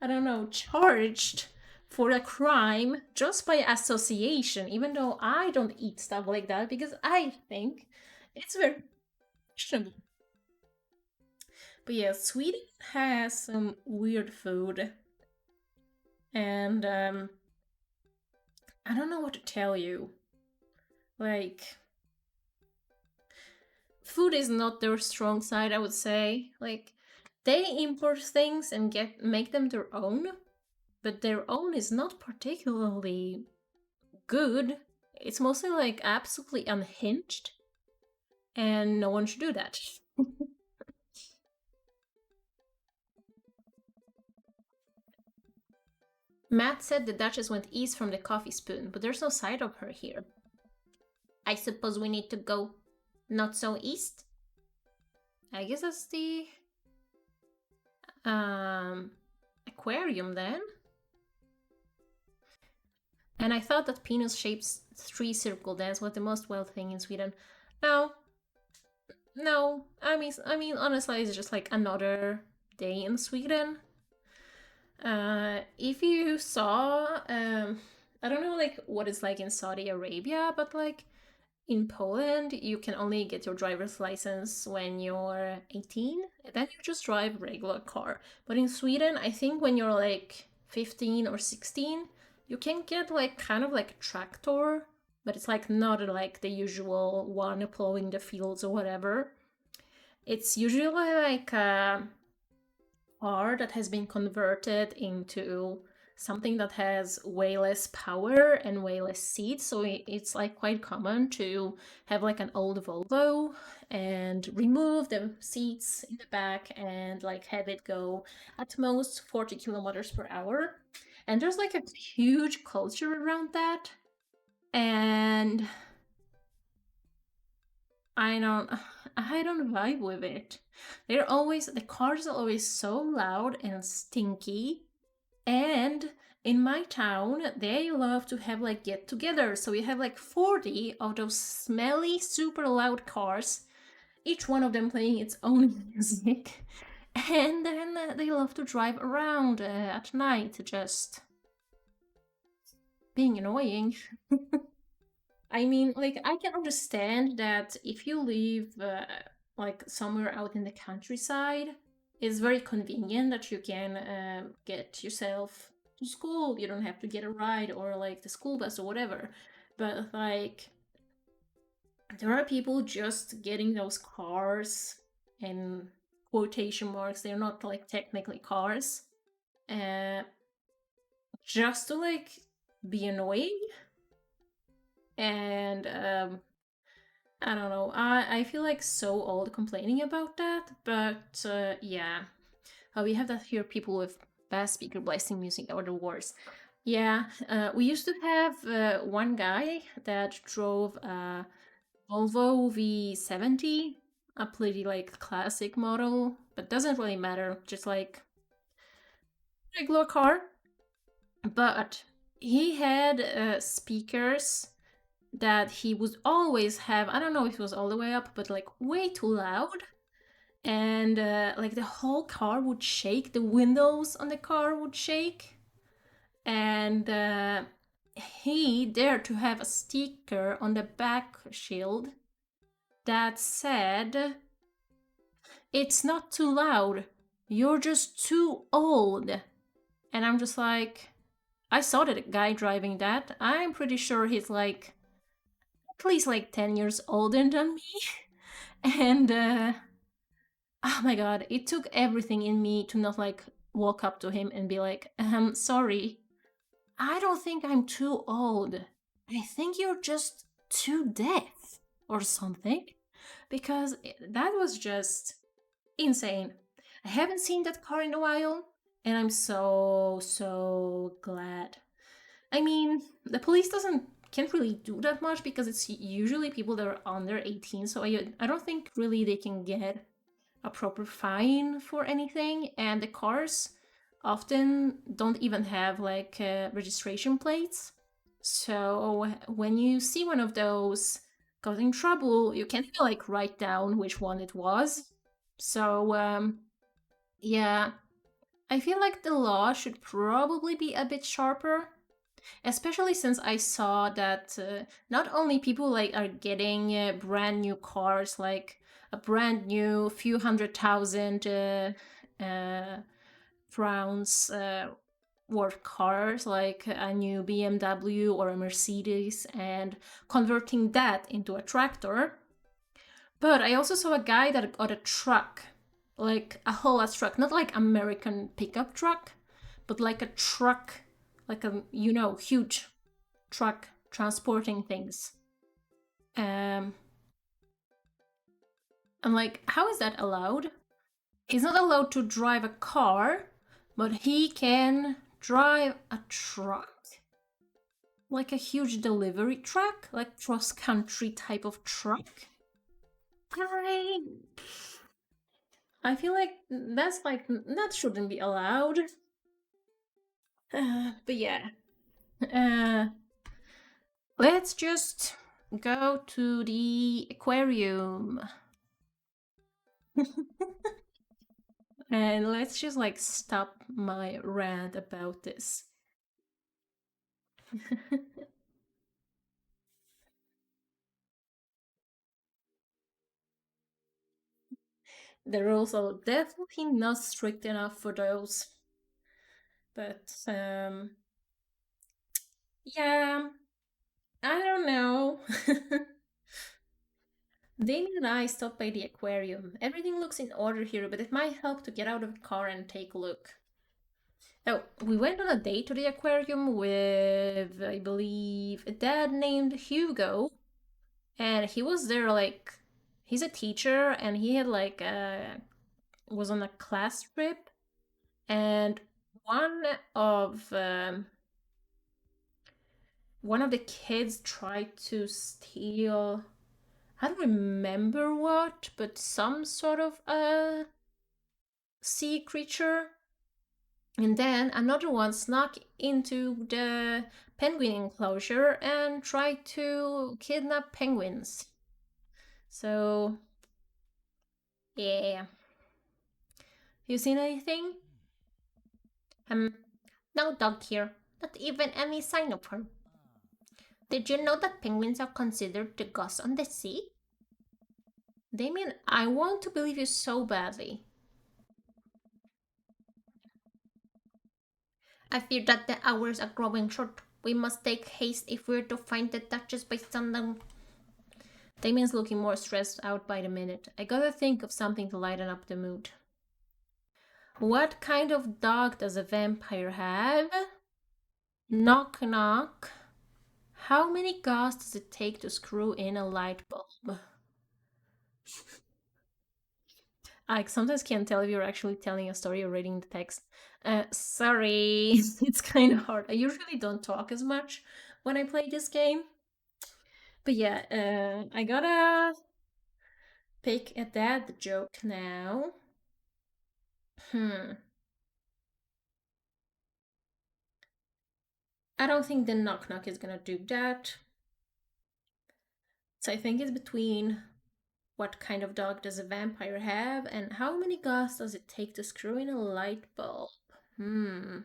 I don't know, charged for a crime just by association, even though I don't eat stuff like that because I think it's very questionable. But yeah, Sweden has some weird food, and I don't know what to tell you. Like, food is not their strong side, I would say. Like, they import things and get make them their own, but their own is not particularly good. It's mostly like absolutely unhinged, and no one should do that. Matt said the Duchess went east from the coffee spoon, but there's no sight of her here. I suppose we need to go not so east? I guess that's the um aquarium then. And I thought that penis shaped three circle dance was the most wild thing in Sweden. No, no. I mean, honestly, it's just like another day in Sweden. If you saw, I don't know, like what it's like in Saudi Arabia, but like in Poland, you can only get your driver's license when you're 18. Then you just drive regular car. But in Sweden, I think when you're like 15 or 16, you can get like kind of like a tractor, but it's like not like the usual one plowing the fields or whatever. It's usually like a car that has been converted into something that has way less power and way less seats. So it's like quite common to have like an old Volvo and remove the seats in the back and like have it go at most 40 kilometers per hour. And there's like a huge culture around that. And I don't I don't vibe with it. The cars are always so loud and stinky. And in my town, they love to have like get together. So we have like 40 of those smelly, super loud cars, each one of them playing its own music. And then they love to drive around at night, just being annoying. I mean, like, I can understand that if you live like somewhere out in the countryside, it's very convenient that you can get yourself to school. You don't have to get a ride or like the school bus or whatever. But like, there are people just getting those cars in quotation marks. They're not like technically cars, uh, just to like be annoying and I don't know. I feel like so old complaining about that, but yeah. We have that here. People with bass speaker blasting music are the worst. Yeah, we used to have one guy that drove a Volvo V70, a pretty like classic model, but doesn't really matter. Just like regular car, but he had speakers that he would always have. I don't know if it was all the way up, but like way too loud. And like the whole car would shake, the windows on the car would shake. And he dared to have a sticker on the back shield that said, "It's not too loud, you're just too old." And I'm just like, I saw that guy driving that. I'm pretty sure he's like at least like 10 years older than me. And oh my god, it took everything in me to not like walk up to him and be like, sorry, I don't think I'm too old. I think you're just too deaf or something. Because that was just insane. I haven't seen that car in a while, and I'm so glad. I mean, the police doesn't can't really do that much because it's usually people that are under 18, so I don't think really they can get a proper fine for anything, and the cars often don't even have like registration plates. So when you see one of those causing trouble, you can't even like write down which one it was. So yeah, I feel like the law should probably be a bit sharper, especially since I saw that not only people like are getting brand new cars, like a brand new few hundred thousand uh, crowns worth cars, like a new BMW or a Mercedes, and converting that into a tractor. But I also saw a guy that got a truck, like a whole ass truck, not like American pickup truck, but like a truck, like a huge truck transporting things. Um, I'm like, how is that allowed? He's not allowed to drive a car, but he can drive a truck. Like a huge delivery truck, like cross country type of truck. I I feel like that shouldn't be allowed. But yeah, uh, let's just go to the aquarium. And let's just like stop my rant about this. The rules are definitely not strict enough for those. But yeah, I don't know. Damien and I stopped by the aquarium. Everything looks in order here, but it might help to get out of the car and take a look. Oh, we went on a date to the aquarium with, I believe, a dad named Hugo. And he was there like, he's a teacher and he had like, was on a class trip. And one of, um, one of the kids tried to steal, I don't remember what, but some sort of sea creature. And then another one snuck into the penguin enclosure and tried to kidnap penguins. So, yeah. You seen anything? Um, no dog here. Not even any sign of her. Did you know that penguins are considered the ghosts on the sea? Damien, I want to believe you so badly. I fear that the hours are growing short. We must take haste if we're to find the Duchess by sundown. Damien's looking more stressed out by the minute. I gotta think of something to lighten up the mood. What kind of dog does a vampire have? Knock knock. How many gauze does it take to screw in a light bulb? I sometimes can't tell if you're actually telling a story or reading the text. Sorry, it's kind of hard. I usually don't talk as much when I play this game. But yeah, I gotta pick a dad joke now. Hmm. I don't think the knock knock is gonna do that. So I think it's between what kind of dog does a vampire have and how many gauze does it take to screw in a light bulb? Hmm.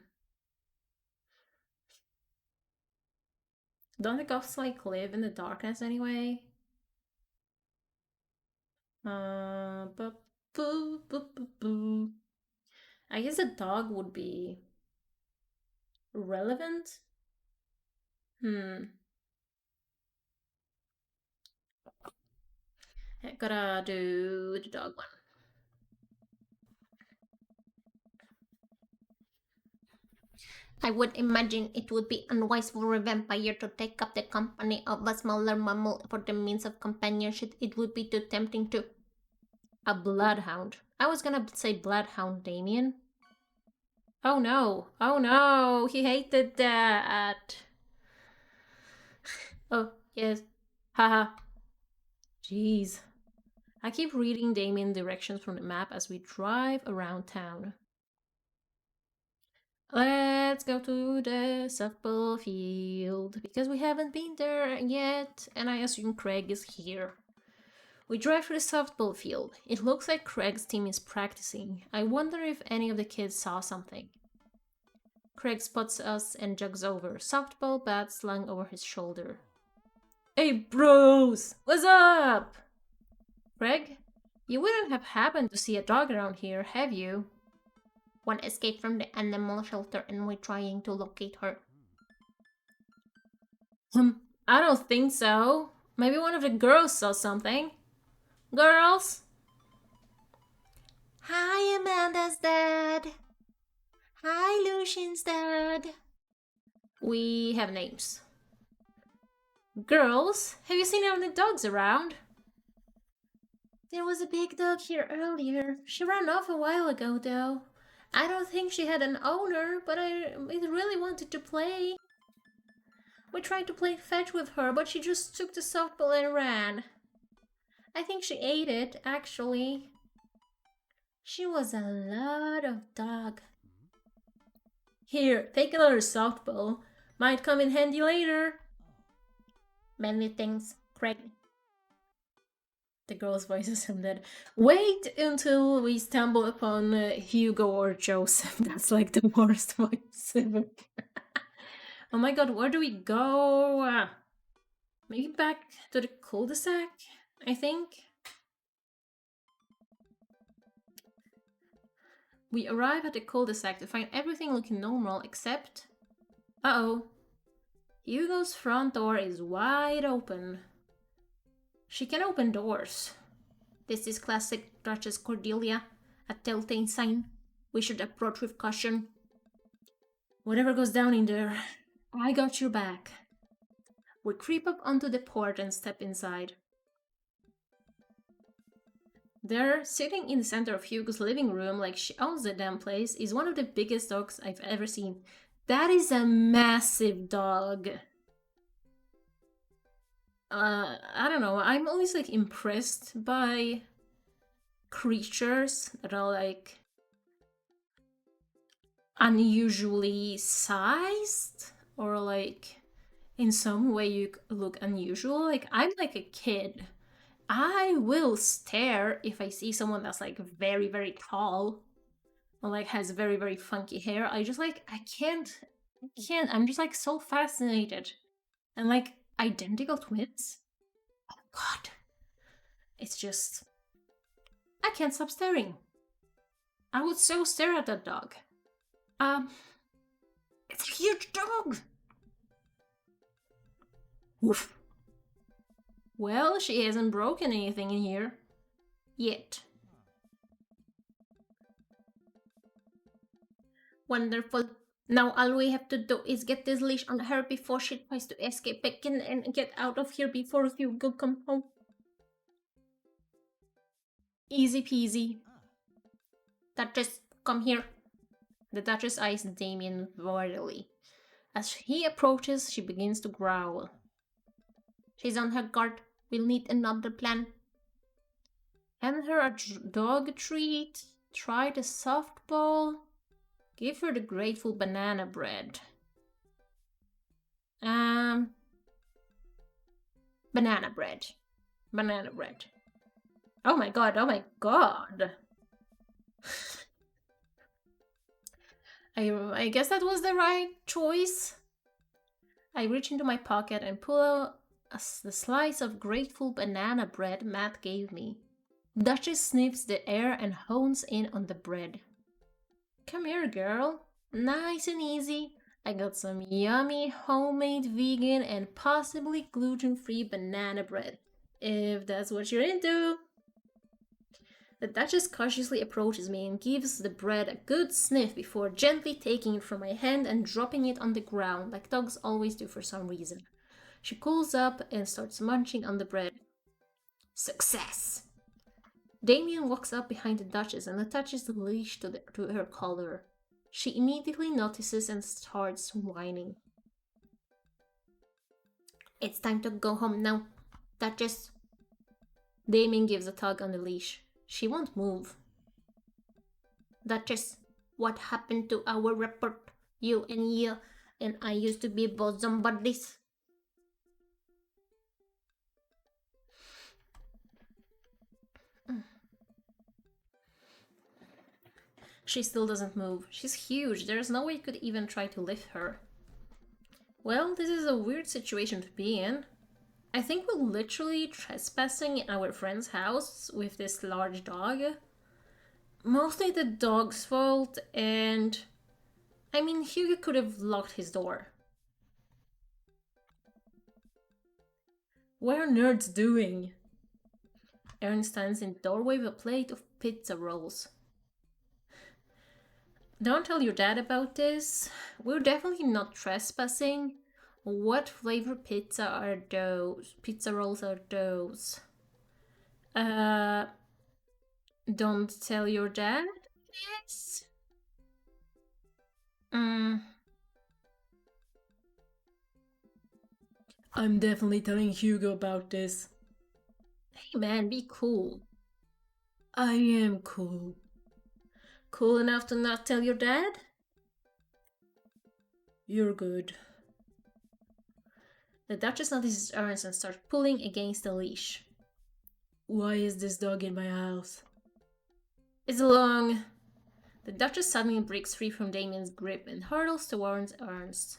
Don't the ghosts like live in the darkness anyway? But boo, boo, boo, boo. I guess a dog would be relevant. Hmm. I gotta do the dog one. I would imagine it would be unwise for a vampire to take up the company of a smaller mammal for the means of companionship. It would be too tempting to. A bloodhound. I was gonna say Bloodhound Damien. Oh no, oh no, he hated that. Oh, yes. Haha. Jeez. I keep reading Damien directions from the map as we drive around town. Let's go to the softball field because we haven't been there yet, and I assume Craig is here. We drive to the softball field. It looks like Craig's team is practicing. I wonder if any of the kids saw something. Craig spots us and jogs over, softball bat slung over his shoulder. Hey bros! What's up? Craig, you wouldn't have happened to see a dog around here, have you? One escaped from the animal shelter and we're trying to locate her. I don't think so. Maybe one of the girls saw something. Girls? Hi, Amanda's dad. Hi, Lucian's dad. We have names. Girls, have you seen any dogs around? There was a big dog here earlier. She ran off a while ago, though. I don't think she had an owner, but it really wanted to play. We tried to play fetch with her, but she just took the softball and ran. I think she ate it, actually. She was a lot of dog. Here, take another softball. Might come in handy later. Many things, Craig. The girl's voice sounded. Wait until we stumble upon Hugo or Joseph. That's like the worst voice ever. Oh my god, where do we go? Maybe back to the cul-de-sac, I think? We arrive at the cul-de-sac to find everything looking normal except... Uh-oh. Hugo's front door is wide open. She can open doors. This is classic Duchess Cordelia, a telltale sign. We should approach with caution. Whatever goes down in there, I got your back. We creep up onto the porch and step inside. There, sitting in the center of Hugo's living room like she owns the damn place, is one of the biggest dogs I've ever seen. That is a massive dog. I don't know, I'm always like impressed by creatures that are like unusually sized or like in some way you look unusual. Like I'm like a kid. I will stare if I see someone that's like very, very tall or like has very, very funky hair. I just like, I can't. I'm just like so fascinated. And like identical twins? Oh god. It's just, I can't stop staring. I would so stare at that dog. It's a huge dog. Woof. Well, she hasn't broken anything in here. Yet. Wonderful. Now all we have to do is get this leash on her before she tries to escape back in and get out of here before Hugo comes home. Easy peasy. Duchess, come here. The Duchess eyes Damien warily. As he approaches, she begins to growl. She's on her guard. We'll need another plan. Hand her a dog treat. Try the softball. Give her the grateful banana bread. Banana bread. Banana bread. Oh my god, oh my god. I guess that was the right choice. I reach into my pocket and pull out the slice of grateful banana bread Matt gave me. Duchess sniffs the air and hones in on the bread. Come here, girl. Nice and easy. I got some yummy homemade vegan and possibly gluten-free banana bread, if that's what you're into. The Duchess cautiously approaches me and gives the bread a good sniff before gently taking it from my hand and dropping it on the ground, like dogs always do for some reason. She cools up and starts munching on the bread. Success! Damien walks up behind the Duchess and attaches the leash to her collar. She immediately notices and starts whining. It's time to go home now, Duchess. Damien gives a tug on the leash. She won't move. Duchess, what happened to our report? You and I used to be bosom buddies. She still doesn't move. She's huge. There's no way you could even try to lift her. Well, this is a weird situation to be in. I think we're literally trespassing in our friend's house with this large dog. Mostly the dog's fault, and I mean, Hugo could have locked his door. What are nerds doing? Aaron stands in the doorway with a plate of pizza rolls. Don't tell your dad about this. We're definitely not trespassing. What flavor pizza are those? Pizza rolls are those? Uh, don't tell your dad? Yes. I'm definitely telling Hugo about this. Hey man, be cool. I am cool. Cool enough to not tell your dad? You're good. The Duchess notices Ernst and starts pulling against the leash. Why is this dog in my house? It's long. The Duchess suddenly breaks free from Damien's grip and hurtles towards Ernst.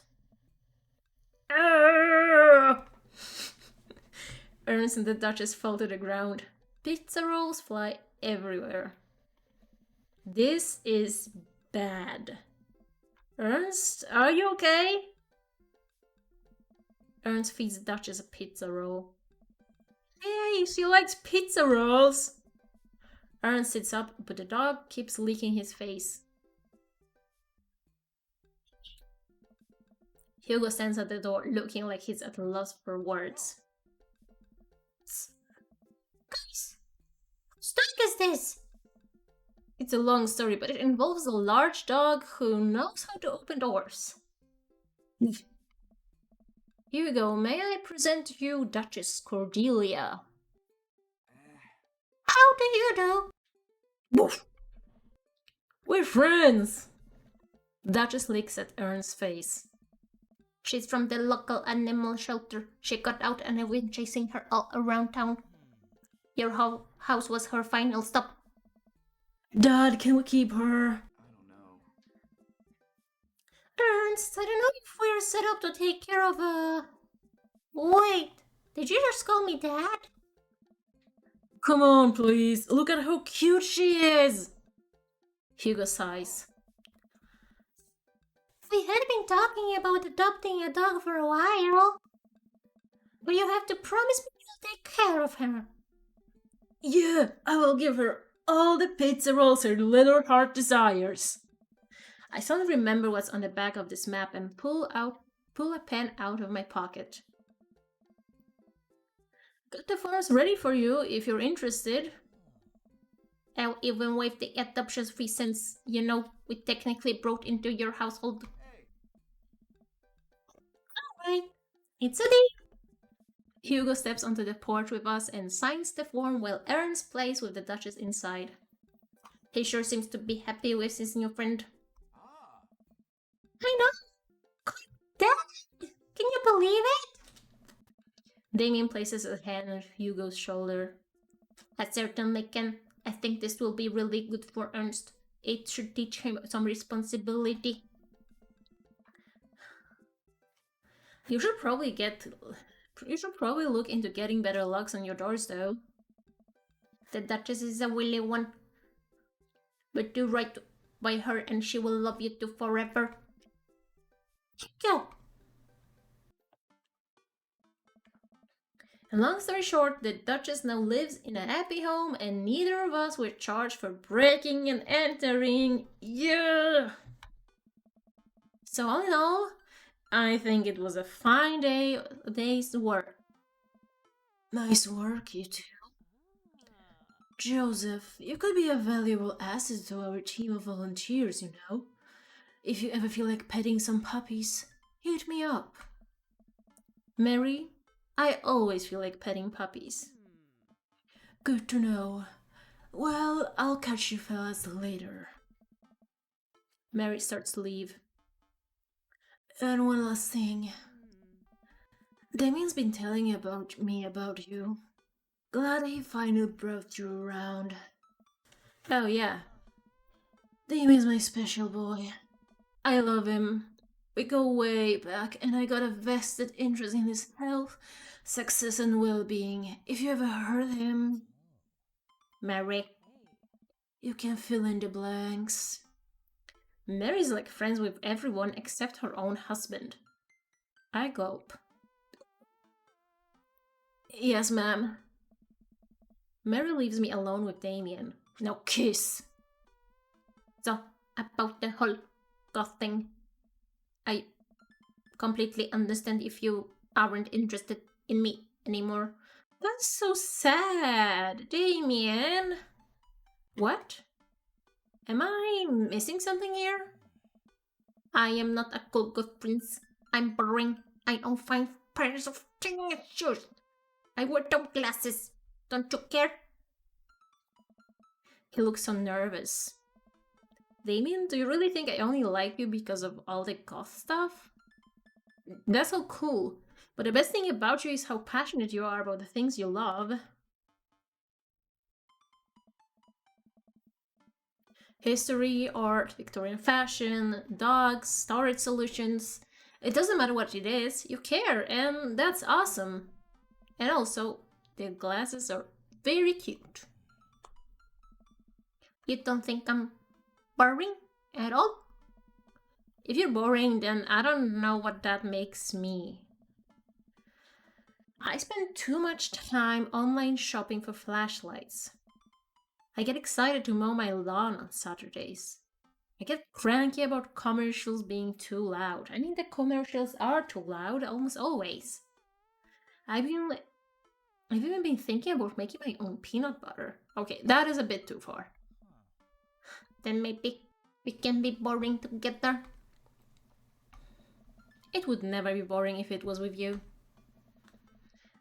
Ernst and the Duchess fall to the ground. Pizza rolls fly everywhere. This is bad. Ernst, are you okay? Ernst feeds the Duchess a pizza roll. Hey, she likes pizza rolls! Ernst sits up, but the dog keeps licking his face. Hugo stands at the door, looking like he's at a loss for words. Guys, whose dog is this? It's a long story, but it involves a large dog who knows how to open doors. Hugo, may I present to you Duchess Cordelia? How do you do? Woof. We're friends! Duchess licks at Ernst's face. She's from the local animal shelter. She got out and I've been chasing her all around town. Your house was her final stop. Dad, can we keep her? Ernst, I don't know if we're set up to take care of Wait, did you just call me Dad? Come on, please. Look at how cute she is. Hugo sighs. We had been talking about adopting a dog for a while. But you have to promise me you'll take care of her. Yeah, I will give her all the pizza rolls her little heart desires. I suddenly remember what's on the back of this map and pull a pen out of my pocket. Got the forms ready for you if you're interested. I'll even waive the adoption fee since, we technically broke into your household. Alright, it's a deal. Hugo steps onto the porch with us and signs the form while Ernst plays with the Duchess inside. He sure seems to be happy with his new friend. I know. Dad, can you believe it? Damien places a hand on Hugo's shoulder. I certainly can. I think this will be really good for Ernst. It should teach him some responsibility. You should probably look into getting better locks on your doors, though. The Duchess is a willy one. But do right by her and she will love you too forever. Go! And long story short, the Duchess now lives in a happy home and neither of us were charged for breaking and entering. Yeah! So all in all, I think it was a fine day's work. Nice work, you two. Joseph, you could be a valuable asset to our team of volunteers, you know. If you ever feel like petting some puppies, hit me up. Mary, I always feel like petting puppies. Good to know. Well, I'll catch you fellas later. Mary starts to leave. And one last thing. Damien's been telling me about you. Glad he finally brought you around. Oh, yeah. Damien's my special boy. I love him. We go way back, and I got a vested interest in his health, success, and well being. If you ever heard him, Mary. you can fill in the blanks. Mary's like friends with everyone except her own husband. I gulp. Yes, ma'am. Mary leaves me alone with Damien. Now kiss. So, about the whole goth thing, I completely understand if you aren't interested in me anymore. That's so sad, Damien. What? Am I missing something here? I am not a cool goth prince. I'm boring. I own 5 pairs of tennis shoes. I wear dumb glasses. Don't you care? He looks so nervous. Damien, do you really think I only like you because of all the goth stuff? That's all cool, but the best thing about you is how passionate you are about the things you love. History, art, Victorian fashion, dogs, storage solutions. It doesn't matter what it is, you care, and that's awesome. And also, the glasses are very cute. You don't think I'm boring at all? If you're boring, then I don't know what that makes me. I spend too much time online shopping for flashlights. I get excited to mow my lawn on Saturdays. I get cranky about commercials being too loud. I mean, the commercials are too loud almost always. I've even been thinking about making my own peanut butter. Okay, that is a bit too far. Then maybe we can be boring together. It would never be boring if it was with you.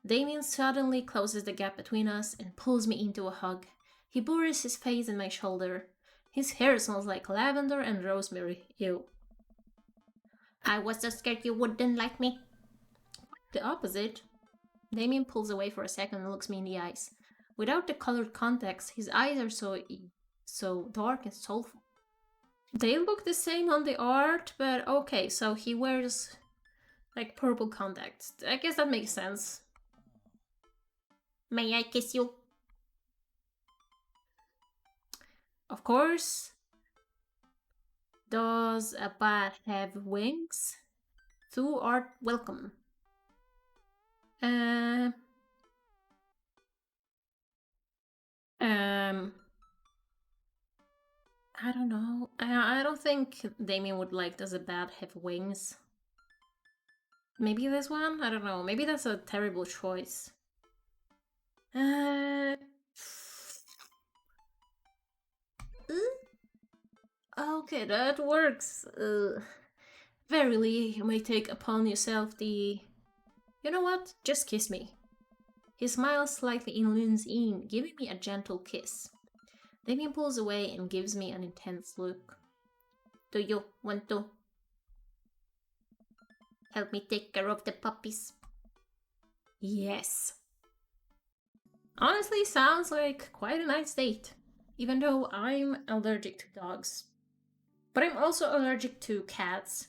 Damien suddenly closes the gap between us and pulls me into a hug. He buries his face in my shoulder. His hair smells like lavender and rosemary. Ew. I was so scared you wouldn't like me. The opposite. Damien pulls away for a second and looks me in the eyes. Without the colored context, his eyes are so dark and soulful. They look the same on the art, but okay, so he wears like purple contacts. I guess that makes sense. May I kiss you? Of course. Does a bat have wings? Thou art welcome. Um, I don't know. I don't think Damien would like does a bat have wings. Maybe this one? I don't know. Maybe that's a terrible choice. Okay, that works. Verily, you may take upon yourself the... You know what? Just kiss me. He smiles slightly and leans in, giving me a gentle kiss. Damien pulls away and gives me an intense look. Do you want to help me take care of the puppies? Yes. Honestly, sounds like quite a nice date, even though I'm allergic to dogs. But I'm also allergic to cats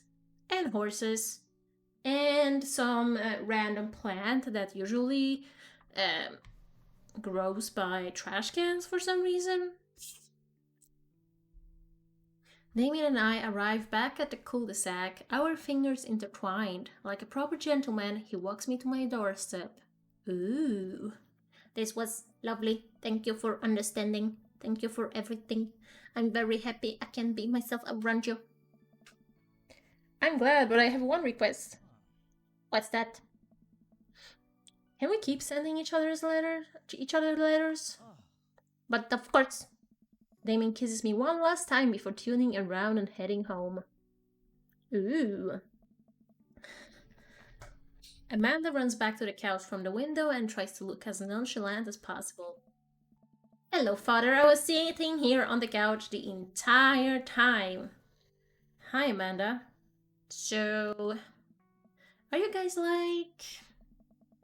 and horses and some random plant that usually grows by trash cans for some reason. Damien and I arrive back at the cul-de-sac, our fingers intertwined. Like a proper gentleman, he walks me to my doorstep. Ooh. This was lovely. Thank you for understanding. Thank you for everything. I'm very happy I can be myself around you. I'm glad, but I have one request. What's that? Can we keep sending each other letters? But of course, Damien kisses me one last time before tuning around and heading home. Ooh. Amanda runs back to the couch from the window and tries to look as nonchalant as possible. Hello, father. I was sitting here on the couch the entire time. Hi, Amanda. So, are you guys like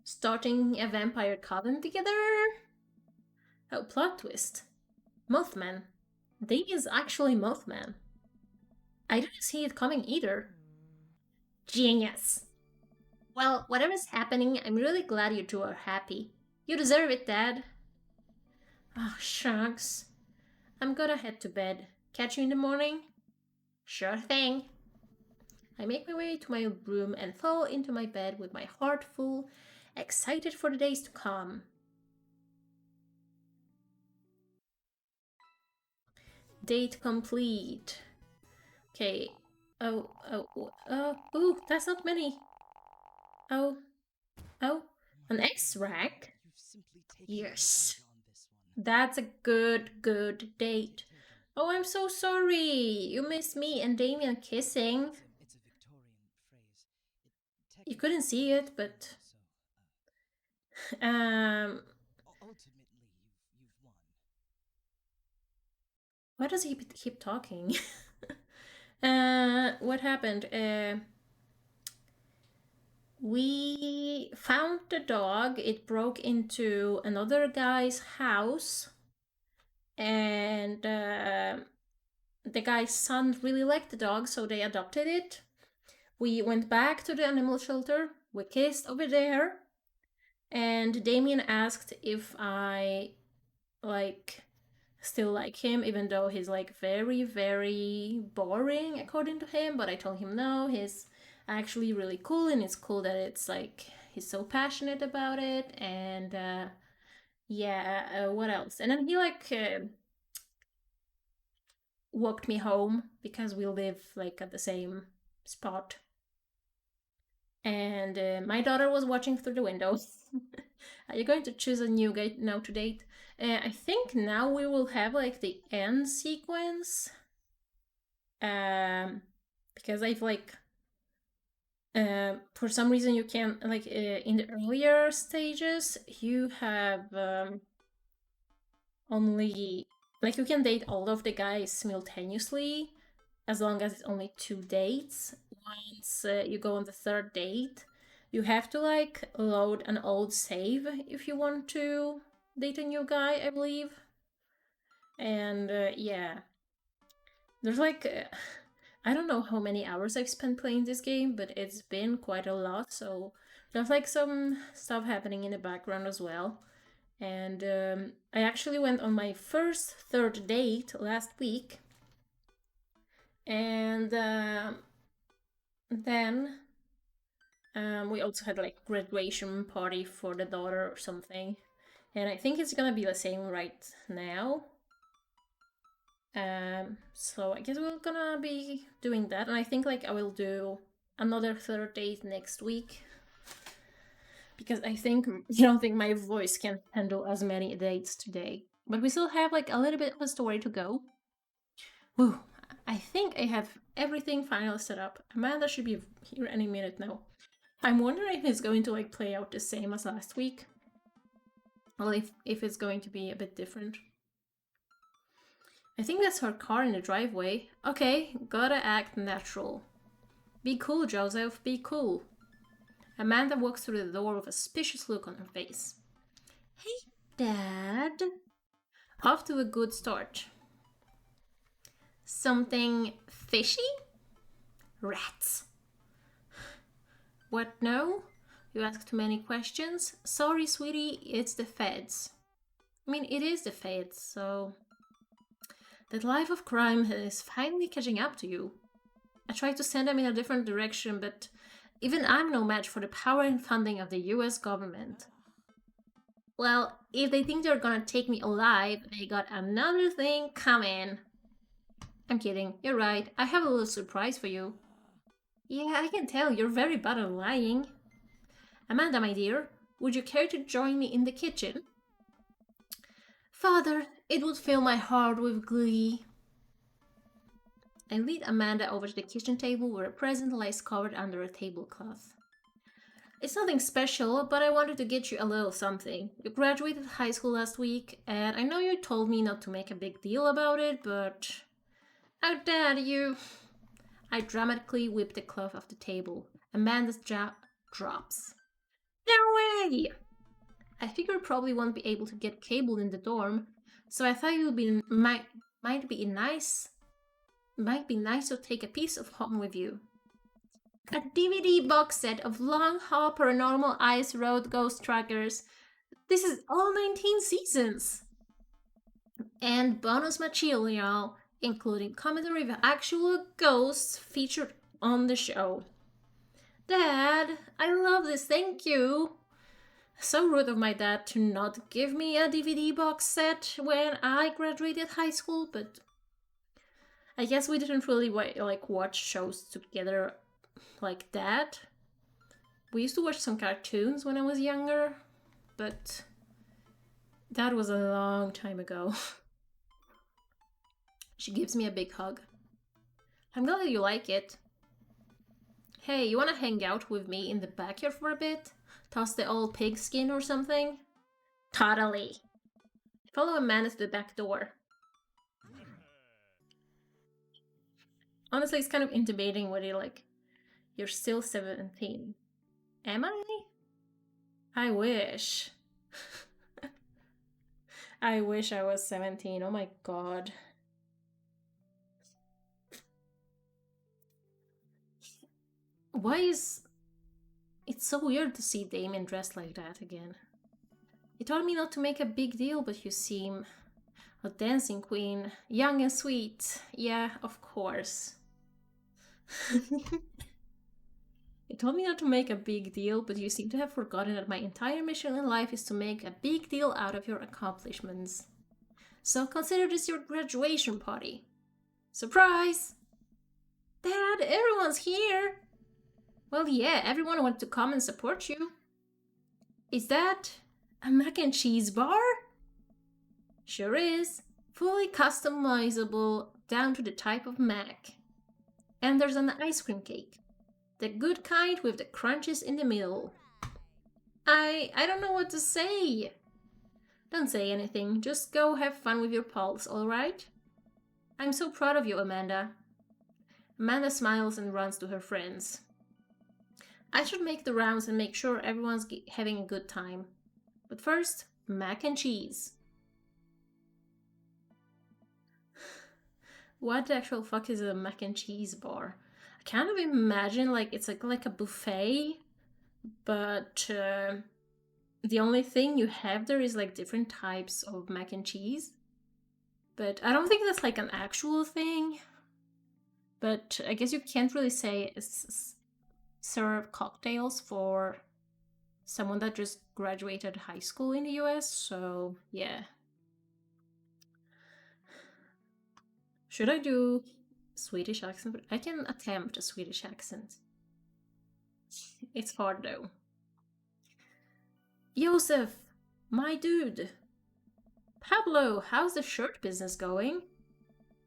starting a vampire coven together? Oh, plot twist. Mothman. Dave is actually Mothman. I didn't see it coming either. Genius. Well, whatever's happening, I'm really glad you two are happy. You deserve it, Dad. Oh, shucks. I'm gonna head to bed. Catch you in the morning? Sure thing. I make my way to my room and fall into my bed with my heart full, excited for the days to come. Date complete. Okay. Ooh, that's not many. Oh, an X-rack? Yes. That's a good date. Oh, I'm so sorry. You missed me and Damien kissing. You couldn't see it, but um why does he keep talking? What happened? We found the dog. It broke into another guy's house, and the guy's son really liked the dog, so they adopted it. We went back to the animal shelter. We kissed over there, and Damien asked if I like still like him, even though he's like very boring according to him. But I told him no, he's actually really cool, and it's cool that it's like he's so passionate about it. And what else? And then he like walked me home because we live like at the same spot. And my daughter was watching through the window. Are you going to choose a new guy now to date? I think now we will have like the end sequence. Because I've like for some reason you can't like in the earlier stages you have only like you can date all of the guys simultaneously as long as it's only 2 dates. Once you go on the third date, you have to like load an old save if you want to date a new guy, I believe. And yeah, there's like I don't know how many hours I've spent playing this game, but it's been quite a lot. So there's like some stuff happening in the background as well. And I actually went on my first third date last week. And then we also had like graduation party for the daughter or something. And I think it's gonna be the same right now. So I guess we're gonna be doing that. And I think like I will do another third date next week. Because I don't think my voice can handle as many dates today. But we still have like a little bit of a story to go. Whew, I think I have everything finally set up. Amanda should be here any minute now. I'm wondering if it's going to like play out the same as last week. Well, if it's going to be a bit different. I think that's her car in the driveway. Okay, gotta act natural. Be cool, Joseph, be cool. Amanda walks through the door with a suspicious look on her face. Hey, Dad. Off to a good start. Something fishy? Rats. What, no? You ask too many questions? Sorry, sweetie, it's the feds. I mean, it is the feds, so... That life of crime is finally catching up to you. I tried to send them in a different direction, but even I'm no match for the power and funding of the US government. Well, if they think they're gonna take me alive, they got another thing coming. I'm kidding, you're right, I have a little surprise for you. Yeah, I can tell, you're very bad at lying. Amanda, my dear, would you care to join me in the kitchen? Father, it would fill my heart with glee. I lead Amanda over to the kitchen table where a present lies covered under a tablecloth. It's nothing special, but I wanted to get you a little something. You graduated high school last week, and I know you told me not to make a big deal about it, but how dare you? I dramatically whip the cloth off the table. Amanda's jaw drops. No way! I figured probably won't be able to get cable in the dorm, so I thought it would be might be nice to take a piece of home with you. A DVD box set of Long Haul Paranormal Ice Road Ghost Trackers. This is all 19 seasons! And bonus material, including commentary with actual ghosts featured on the show. Dad, I love this, thank you! So rude of my dad to not give me a DVD box set when I graduated high school, but I guess we didn't really watch shows together like that. We used to watch some cartoons when I was younger, but that was a long time ago. She gives me a big hug. I'm glad that you like it. Hey, you wanna hang out with me in the backyard for a bit? Toss the old pigskin or something? Totally. Follow Amanda to the back door. Honestly, it's kind of intimidating when you're still 17. Am I? I wish. I wish I was 17. Oh my god. Why is... It's so weird to see Damien dressed like that again. You told me not to make a big deal, but you seem... a dancing queen. Young and sweet. Yeah, of course. You told me not to make a big deal, but you seem to have forgotten that my entire mission in life is to make a big deal out of your accomplishments. So consider this your graduation party. Surprise! Dad, everyone's here! Well, yeah, everyone wanted to come and support you. Is that a mac and cheese bar? Sure is. Fully customizable down to the type of mac. And there's an ice cream cake. The good kind with the crunches in the middle. I don't know what to say. Don't say anything. Just go have fun with your pals, alright? I'm so proud of you, Amanda. Amanda smiles and runs to her friends. I should make the rounds and make sure everyone's having a good time. But first, mac and cheese. What the actual fuck is a mac and cheese bar? I kind of imagine it's like a buffet, but the only thing you have there is different types of mac and cheese. But I don't think that's an actual thing. But I guess you can't really say serve cocktails for someone that just graduated high school in the US, so yeah. Should I do Swedish accent? I can attempt a Swedish accent. It's hard though. Josef, my dude. Pablo, how's the shirt business going?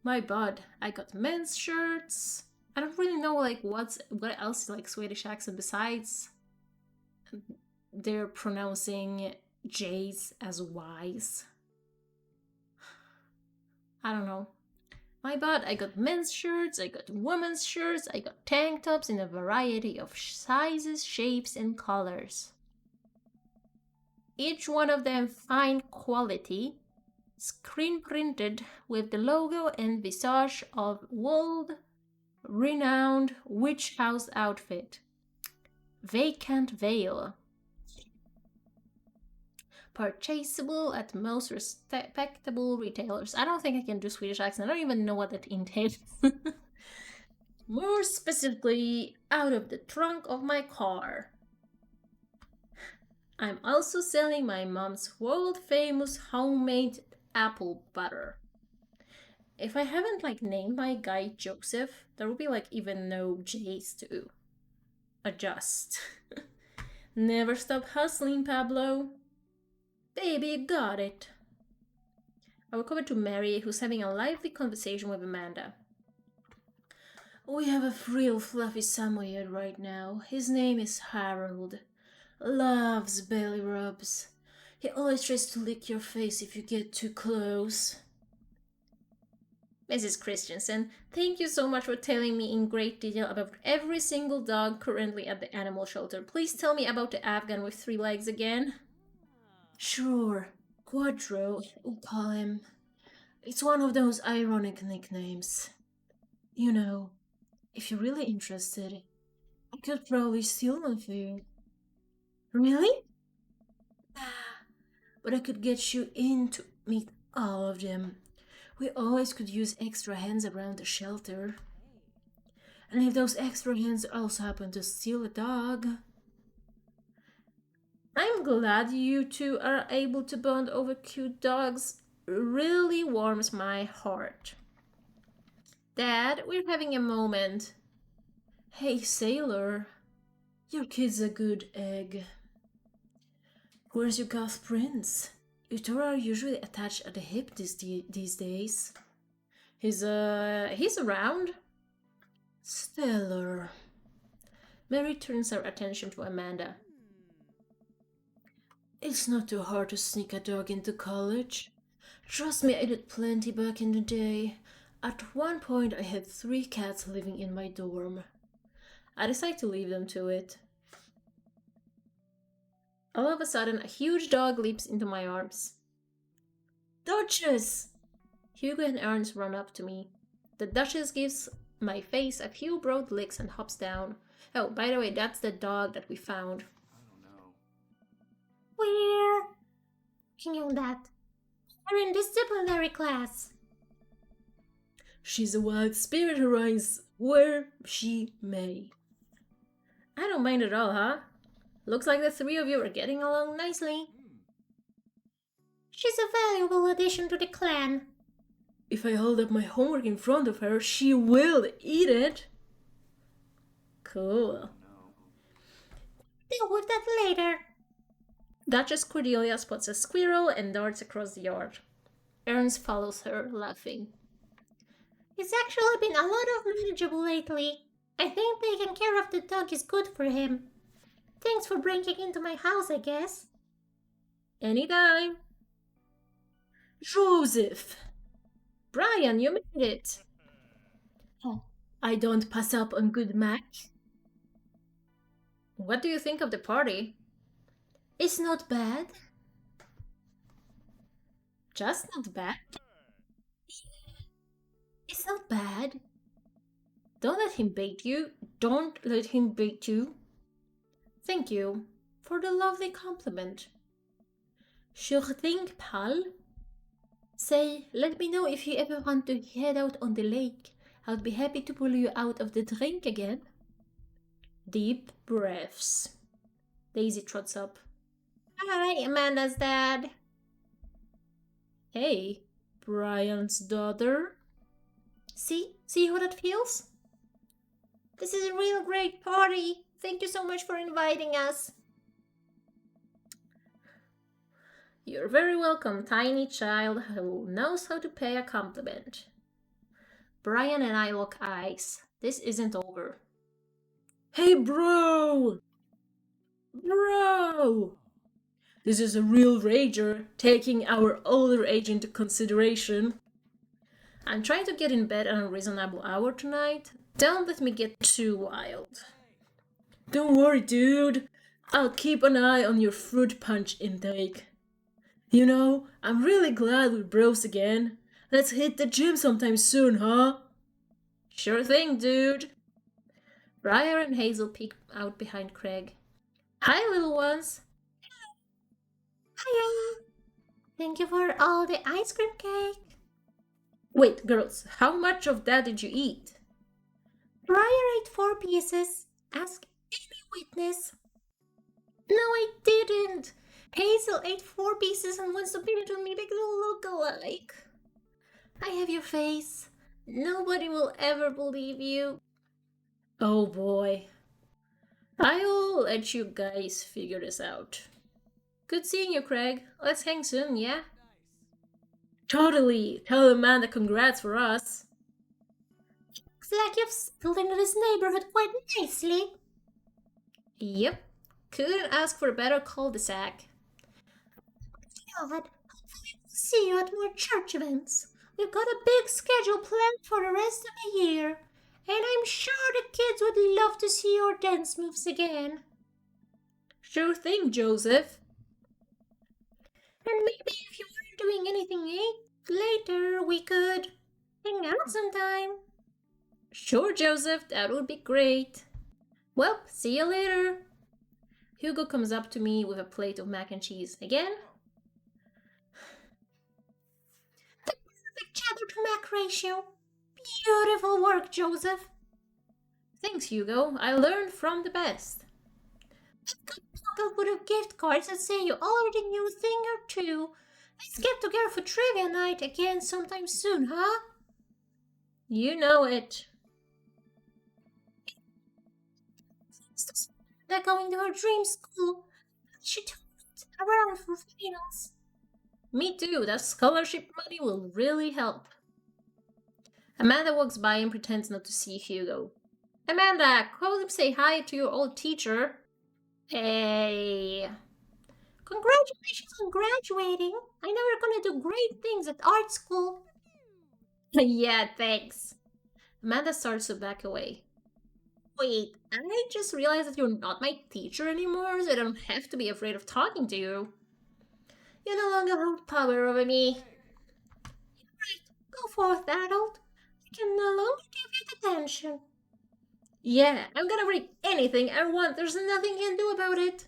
My bud, I got men's shirts. I don't really know what else Swedish accent besides they're pronouncing J's as Y's. I don't know. My bud, I got men's shirts, I got women's shirts, I got tank tops in a variety of sizes, shapes, and colors. Each one of them fine quality, screen printed with the logo and visage of world-renowned witch house outfit. Vacant Veil. Purchasable at most respectable retailers. I don't think I can do Swedish accent. I don't even know what that entails. More specifically, out of the trunk of my car. I'm also selling my mom's world-famous homemade apple butter. If I haven't named my guy Joseph, there will be even no J's to adjust. Never stop hustling, Pablo. Baby, got it. I walk over to Mary, who's having a lively conversation with Amanda. We have a real fluffy Samoyed right now. His name is Harold. Loves belly rubs. He always tries to lick your face if you get too close. Mrs. Christensen, thank you so much for telling me in great detail about every single dog currently at the animal shelter. Please tell me about the Afghan with 3 legs again. Sure, Quadro, we'll call him. It's one of those ironic nicknames. You know, if you're really interested, I could probably steal one for you. Really? But I could get you in to meet all of them. We always could use extra hands around the shelter. And if those extra hands also happen to steal a dog... I'm glad you two are able to bond over cute dogs. Really warms my heart. Dad, we're having a moment. Hey, Sailor. Your kid's a good egg. Where's your goth prince? You two are usually attached at the hip these days. He's around. Stellar. Mary turns her attention to Amanda. It's not too hard to sneak a dog into college. Trust me, I did plenty back in the day. At one point, I had 3 cats living in my dorm. I decided to leave them to it. All of a sudden, a huge dog leaps into my arms. Duchess! Hugo and Ernst run up to me. The Duchess gives my face a few broad licks and hops down. Oh, by the way, that's the dog that we found. We're working on that. We're in disciplinary class. She's a wild spirit who runs where she may. I don't mind at all, huh? Looks like the 3 of you are getting along nicely. She's a valuable addition to the clan. If I hold up my homework in front of her, she will eat it. Cool. Deal with that later. Duchess Cordelia spots a squirrel and darts across the yard. Ernst follows her, laughing. He's actually been a lot of manageable lately. I think taking care of the dog is good for him. Thanks for breaking into my house, I guess. Anytime. Joseph! Brian, you made it. I don't pass up on good Mac. What do you think of the party? It's not bad. Just not bad. It's not bad. Don't let him bait you. Don't let him bait you. Thank you for the lovely compliment. Sure thing, pal. Say, let me know if you ever want to head out on the lake. I'll be happy to pull you out of the drink again. Deep breaths. Daisy trots up. Hi, Amanda's dad. Hey, Brian's daughter. See how that feels? This is a real great party. Thank you so much for inviting us. You're very welcome, tiny child who knows how to pay a compliment. Brian and I lock eyes. This isn't over. Hey, bro! Bro! This is a real rager, taking our older age into consideration. I'm trying to get in bed at a reasonable hour tonight. Don't let me get too wild. Don't worry, dude. I'll keep an eye on your fruit punch intake. You know, I'm really glad we're bros again. Let's hit the gym sometime soon, huh? Sure thing, dude. Briar and Hazel peek out behind Craig. Hi, little ones. Hiya. Thank you for all the ice cream cake. Wait, girls, how much of that did you eat? Briar ate 4 pieces. Ask any witness. No, I didn't. Hazel ate 4 pieces and wants to beat it with me because they look alike. I have your face. Nobody will ever believe you. Oh boy. I'll let you guys figure this out. Good seeing you, Craig. Let's hang soon, yeah? Totally. Tell Amanda congrats for us. Looks like you've settled into this neighborhood quite nicely. Yep. Couldn't ask for a better cul-de-sac. God, hopefully we'll see you at more church events. We've got a big schedule planned for the rest of the year, and I'm sure the kids would love to see your dance moves again. Sure thing, Joseph. And maybe if you weren't doing anything later, we could hang out sometime. Sure, Joseph, that would be great. Well, see you later. Hugo comes up to me with a plate of mac and cheese. Again? The perfect cheddar to mac ratio. Beautiful work, Joseph. Thanks, Hugo. I learned from the best. I've got pocket full of gift cards that say you already knew a thing or two. Let's get together for trivia night again sometime soon, huh? You know it. They're going to her dream school. She told around for finals. Me too. That scholarship money will really help. Amanda walks by and pretends not to see Hugo. Amanda, come say hi to your old teacher. Hey. Congratulations on graduating. I know you're gonna do great things at art school. Yeah, thanks. Amanda starts to back away. Wait, I just realized that you're not my teacher anymore, so I don't have to be afraid of talking to you. You no longer hold power over me. Right, go forth, adult. I can no longer give you detention. Yeah, I'm gonna read anything I want. There's nothing you can do about it.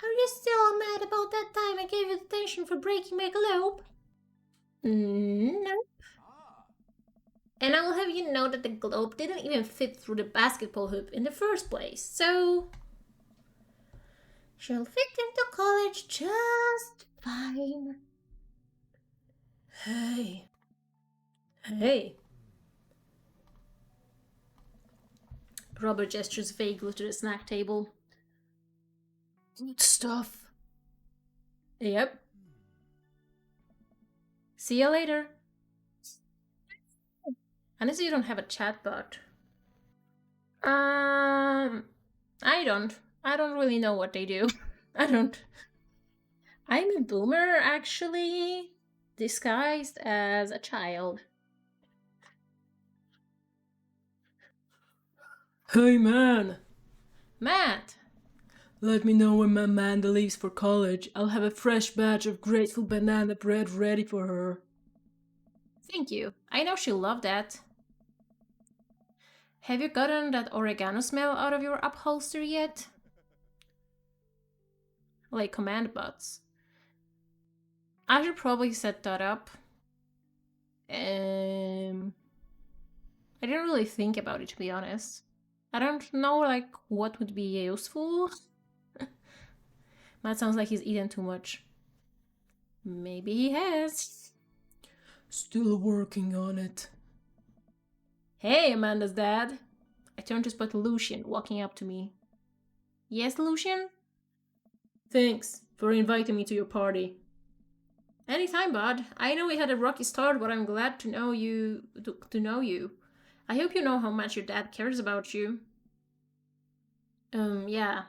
Are you still mad about that time I gave you detention for breaking my globe? No. And I will have you know that the globe didn't even fit through the basketball hoop in the first place, so... She'll fit into college just fine. Hey. Hey. Robert gestures vaguely to the snack table. Good stuff. Yep. See you later. Unless you don't have a chatbot. I don't. I don't really know what they do. I don't. I'm a boomer, actually, disguised as a child. Hey man, Matt! let me know when Amanda leaves for college. I'll have a fresh batch of grateful banana bread ready for her. Thank you. I know she'll love that. Have you gotten that oregano smell out of your upholstery yet? Like command bots. I should probably set that up. I didn't really think about it, to be honest. I don't know, like, what would be useful. Matt sounds like he's eaten too much. Maybe he has. Still working on it. Hey, Amanda's dad. I turn to spot Lucian walking up to me. Yes, Lucian? Thanks for inviting me to your party. Anytime, bud. I know we had a rocky start, but I'm glad to know you. To know you. I hope you know how much your dad cares about you. Yeah.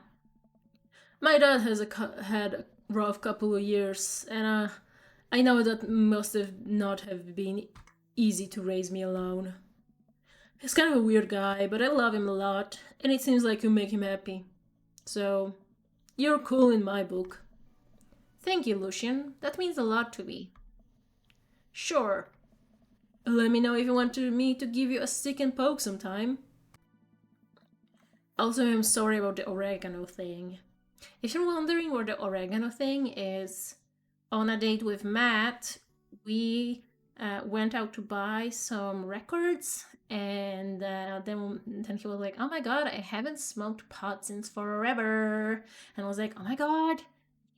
My dad has had a rough couple of years, and I know that must have not have been easy to raise me alone. He's kind of a weird guy, but I love him a lot, and it seems like you make him happy. So, you're cool in my book. Thank you, Lucian. That means a lot to me. Sure. Let me know if you want me to give you a stick and poke sometime. Also, I'm sorry about the oregano thing. If you're wondering what the oregano thing is, on a date with Matt, we went out to buy some records, and then he was like, "Oh my god, I haven't smoked pot since forever," and I was like, "Oh my god,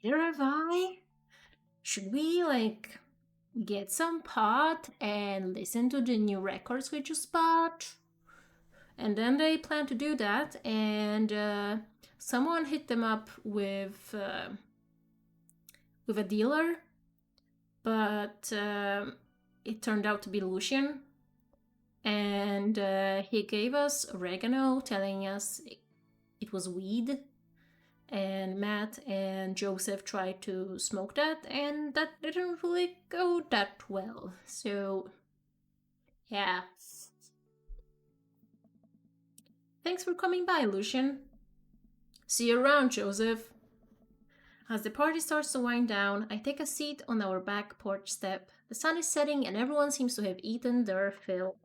neither have I. Should we like get some pot and listen to the new records we just bought?" And then they planned to do that, and someone hit them up with a dealer but it turned out to be Lucian. And he gave us oregano, telling us it was weed. And Matt and Joseph tried to smoke that, and that didn't really go that well. So, yeah. Thanks for coming by, Lucian. See you around, Joseph. As the party starts to wind down, I take a seat on our back porch step. The sun is setting and everyone seems to have eaten their fill.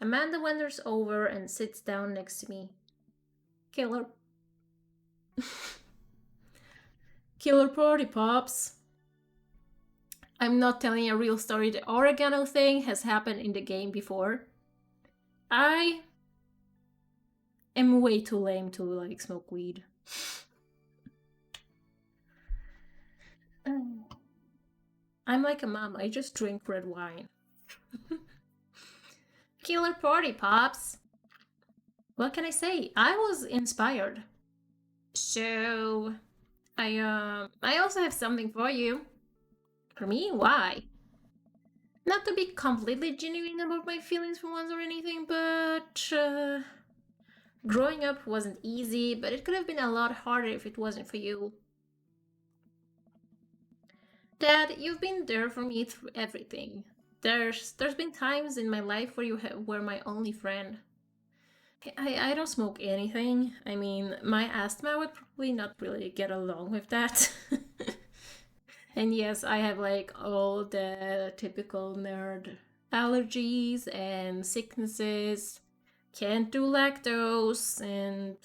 Amanda wanders over and sits down next to me. Killer party, Pops. I'm not telling a real story. The oregano thing has happened in the game before. I am way too lame to like smoke weed. I'm like a mom, I just drink red wine. Killer party, Pops. What can I say? I was inspired. So, I also have something for you. For me? Why? Not to be completely genuine about my feelings for once or anything, but growing up wasn't easy, but it could have been a lot harder if it wasn't for you. Dad, you've been there for me through everything. There's been times in my life where you were my only friend. I don't smoke anything. I mean, my asthma would probably not really get along with that. And yes, I have like all the typical nerd allergies and sicknesses. Can't do lactose, and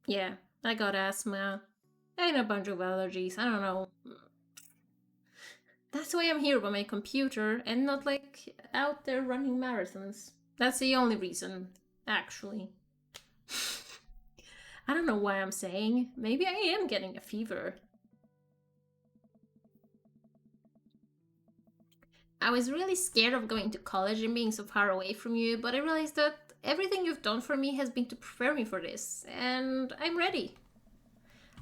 yeah, I got asthma and a bunch of allergies. I don't know. That's why I'm here by my computer and not like out there running marathons. That's the only reason, actually. I don't know why I'm saying. Maybe I am getting a fever. I was really scared of going to college and being so far away from you, but I realized that everything you've done for me has been to prepare me for this, and I'm ready.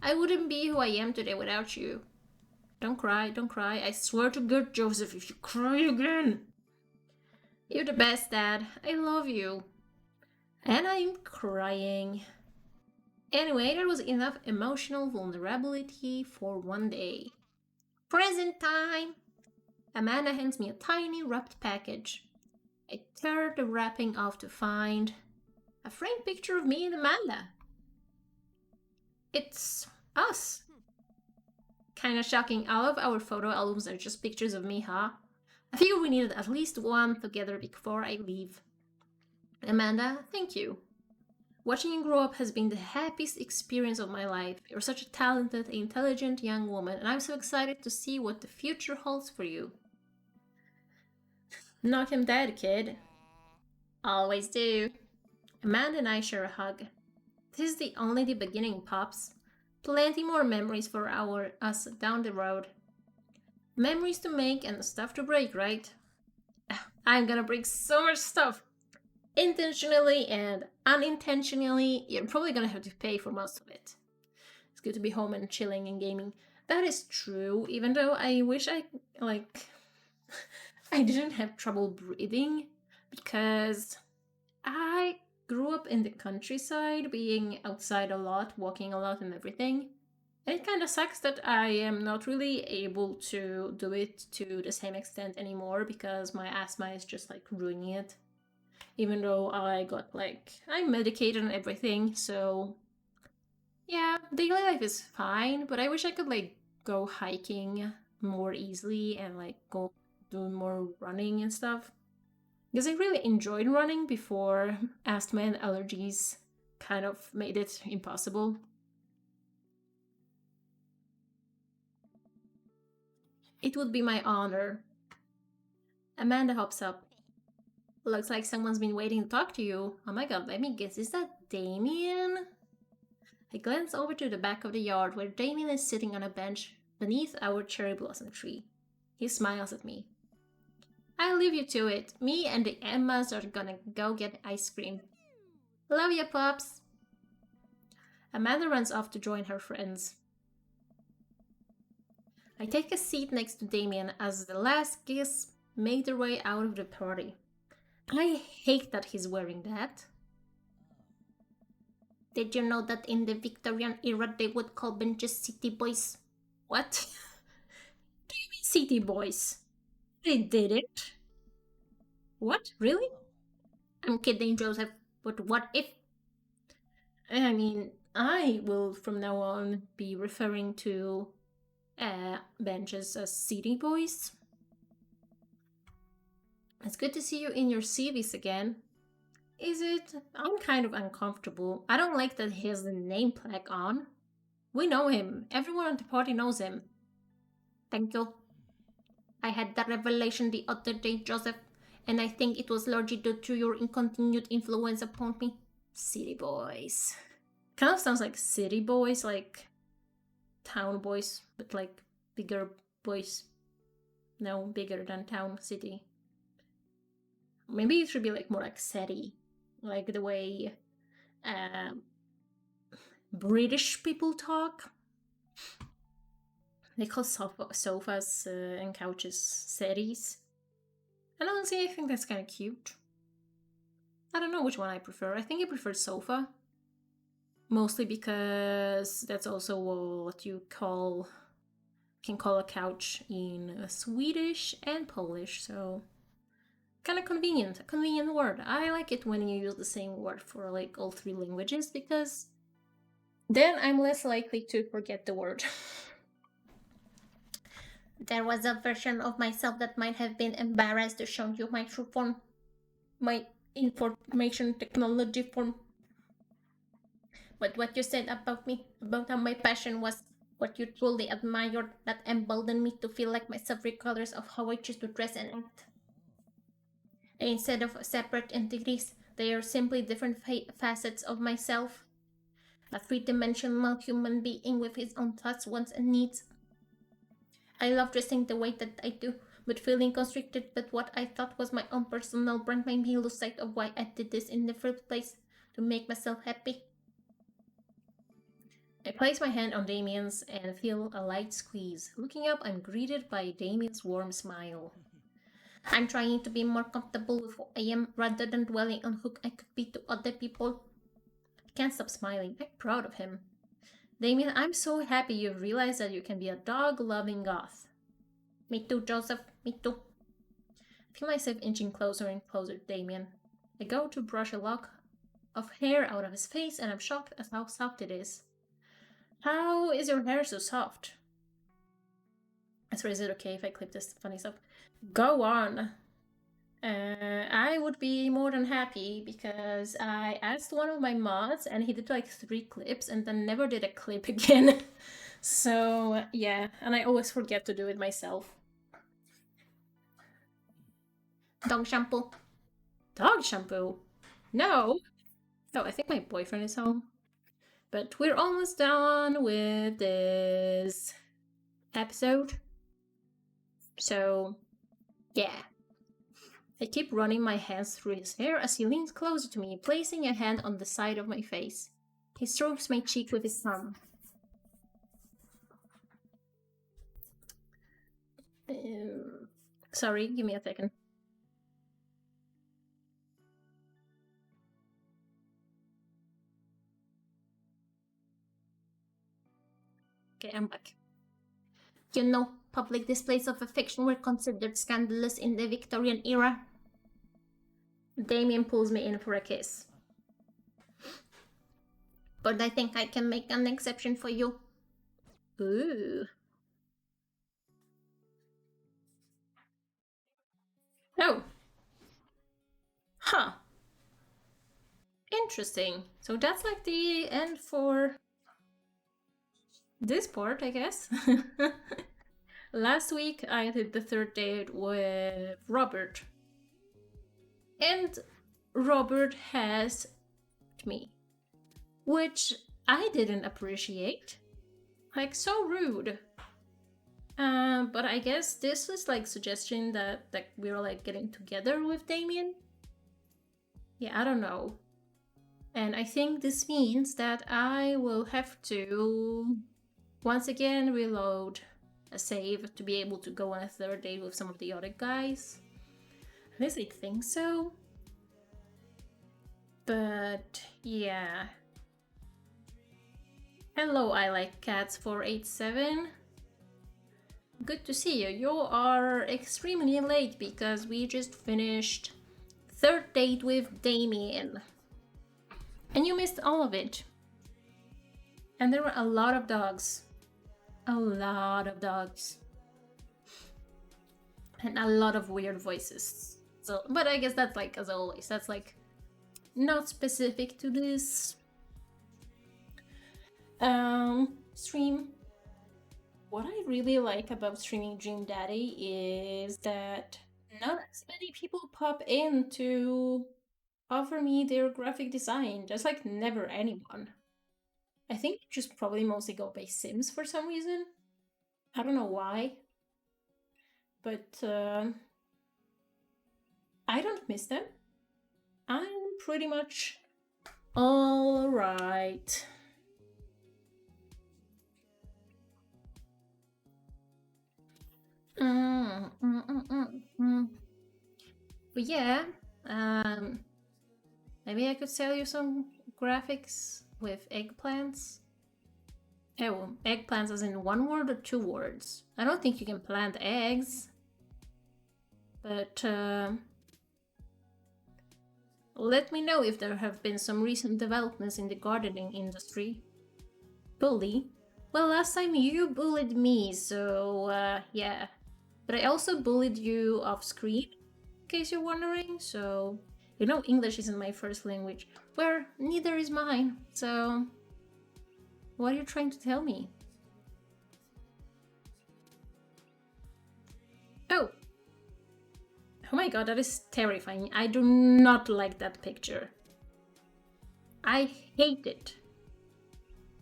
I wouldn't be who I am today without you. Don't cry, don't cry. I swear to God, Joseph, if you cry again. You're the best, Dad. I love you. And I'm crying. Anyway, there was enough emotional vulnerability for one day. Present time! Amanda hands me a tiny wrapped package. I tear the wrapping off to find a framed picture of me and Amanda. It's us. Kinda shocking, all of our photo albums are just pictures of me, huh? I figured we needed at least one together before I leave. Amanda, thank you. Watching you grow up has been the happiest experience of my life. You're such a talented, intelligent young woman, and I'm so excited to see what the future holds for you. Knock him dead, kid. Always do. Amanda and I share a hug. This is only the beginning, Pops. Plenty more memories for us down the road. Memories to make and stuff to break, right? I'm gonna break so much stuff. Intentionally and unintentionally, you're probably gonna have to pay for most of it. It's good to be home and chilling and gaming. That is true, even though I wish I didn't have trouble breathing, because I grew up in the countryside, being outside a lot, walking a lot and everything. And it kind of sucks that I am not really able to do it to the same extent anymore because my asthma is just like ruining it. Even though I'm medicated and everything, so yeah, daily life is fine, but I wish I could like go hiking more easily and like go do more running and stuff. Because I really enjoyed running before asthma and allergies kind of made it impossible. It would be my honor. Amanda hops up. Looks like someone's been waiting to talk to you. Oh my god, let me guess, is that Damien? I glance over to the back of the yard where Damien is sitting on a bench beneath our cherry blossom tree. He smiles at me. I'll leave you to it. Me and the Emmas are gonna go get ice cream. Love ya, Pops. Amanda runs off to join her friends. I take a seat next to Damien as the last guests make their way out of the party. I hate that he's wearing that. Did you know that in the Victorian era they would call benches city boys? What? Do you mean city boys? They did it. What? Really? I'm kidding, Joseph. But what if? I mean, I will from now on be referring to benches as city boys. It's good to see you in your CVs again. Is it? I'm kind of uncomfortable. I don't like that he has the name plaque on. We know him. Everyone at the party knows him. Thank you. I had that revelation the other day, Joseph, and I think it was largely due to your continued influence upon me. City boys. Kind of sounds like city boys, like town boys, but like bigger boys. No, bigger than town, city. Maybe it should be like more like city, like the way British people talk. They call sofas and couches settees. And honestly, I think that's kind of cute. I don't know which one I prefer. I think I prefer sofa. Mostly because that's also what you can call a couch in Swedish and Polish, so kind of convenient. A convenient word. I like it when you use the same word for like all three languages because then I'm less likely to forget the word. There was a version of myself that might have been embarrassed to show you my true form, my information technology form. But what you said about me, about how my passion was what you truly admired, that emboldened me to feel like myself regardless of how I choose to dress and act. Instead of separate entities, they are simply different facets of myself. A three-dimensional human being with his own thoughts, wants, and needs. I love dressing the way that I do, but feeling constricted with what I thought was my own personal brand made me lose sight of why I did this in the first place, to make myself happy. I place my hand on Damien's and feel a light squeeze. Looking up, I'm greeted by Damien's warm smile. I'm trying to be more comfortable with who I am rather than dwelling on who I could be to other people. I can't stop smiling. I'm proud of him. Damien, I'm so happy you realized that you can be a dog-loving goth. Me too, Joseph. Me too. I feel myself inching closer and closer to Damien. I go to brush a lock of hair out of his face and I'm shocked at how soft it is. How is your hair so soft? So is it okay if I clip this funny stuff? Go on. I would be more than happy because I asked one of my mods and he did like 3 clips and then never did a clip again. So yeah, and I always forget to do it myself. Dog shampoo. Dog shampoo? No. Oh, I think my boyfriend is home. But we're almost done with this episode. So, yeah. I keep running my hands through his hair as he leans closer to me, placing a hand on the side of my face. He strokes my cheek with his thumb. Sorry, give me a second. Okay, I'm back. You know, public displays of affection were considered scandalous in the Victorian era. Damien pulls me in for a kiss. But I think I can make an exception for you. Ooh. Oh. Huh. Interesting. So that's like the end for this part, I guess. Last week I did the 3rd date with Robert. And Robert has me, which I didn't appreciate. Like, so rude. But I guess this is like suggestion that we're like getting together with Damien. Yeah, I don't know. And I think this means that I will have to once again reload a save to be able to go on a third date with some of the other guys. At least I think so. But yeah. Hello, I like cats 487. Good to see you. You are extremely late because we just finished third date with Damien. And you missed all of it. And there were a lot of dogs. A lot of dogs. And a lot of weird voices. So, but I guess that's like, as always, that's like not specific to this stream. What I really like about streaming Dream Daddy is that not as many people pop in to offer me their graphic design. There's like never anyone. I think just probably mostly go by Sims for some reason. I don't know why. But I don't miss them. I'm pretty much all right. But yeah, maybe I could sell you some graphics with eggplants. Oh, eggplants as in one word or two words? I don't think you can plant eggs. But let me know if there have been some recent developments in the gardening industry. Bully? Well, last time you bullied me, so yeah. But I also bullied you off screen, in case you're wondering, so... You know, English isn't my first language, where neither is mine, so... What are you trying to tell me? Oh! Oh my god, that is terrifying. I do not like that picture. I hate it.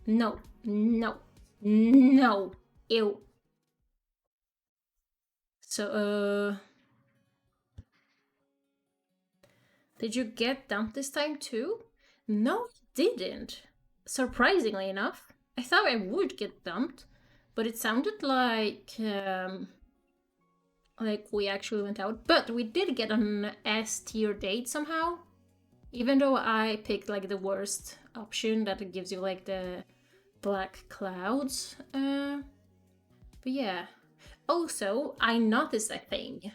No, no, no. Ew. So, did you get dumped this time too? No, I didn't. Surprisingly enough. I thought I would get dumped, but it sounded like we actually went out. But we did get an S tier date somehow. Even though I picked like the worst option that gives you like the black clouds. But yeah. Also, I noticed a thing.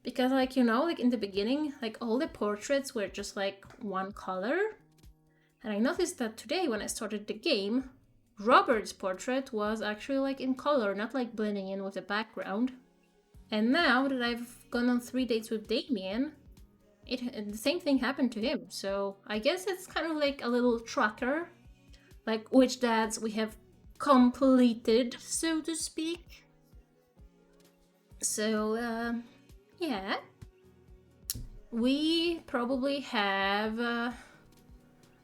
Because like, you know, like in the beginning, like all the portraits were just like one color. And I noticed that today when I started the game, Robert's portrait was actually like in color, not like blending in with the background. And now that I've gone on 3 dates with Damien, the same thing happened to him. So I guess it's kind of like a little tracker, like which dads we have completed, so to speak. So yeah, we probably have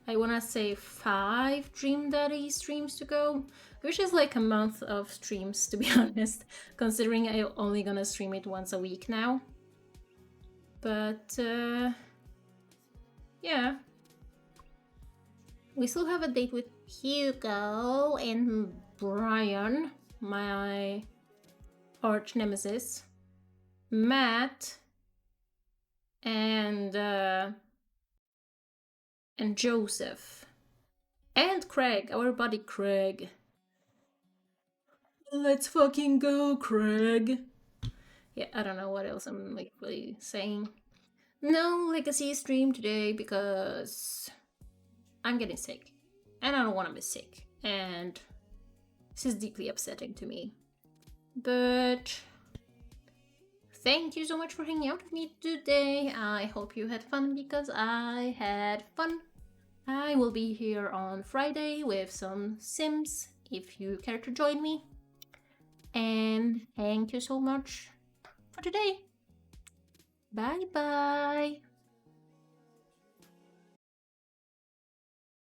I wanna say 5 Dream Daddy streams to go, which is like a month of streams, to be honest, considering I'm only gonna stream it once a week now. But yeah, we still have a date with Hugo and Brian, my arch nemesis, Matt, and Joseph, and Craig, our buddy Craig. Let's fucking go, Craig. Yeah, I don't know what else I'm like really saying. No legacy stream today because I'm getting sick and I don't want to be sick, and this is deeply upsetting to me. But thank you so much for hanging out with me today. I hope you had fun because I had fun. I will be here on Friday with some Sims if you care to join me. And thank you so much for today. Bye bye.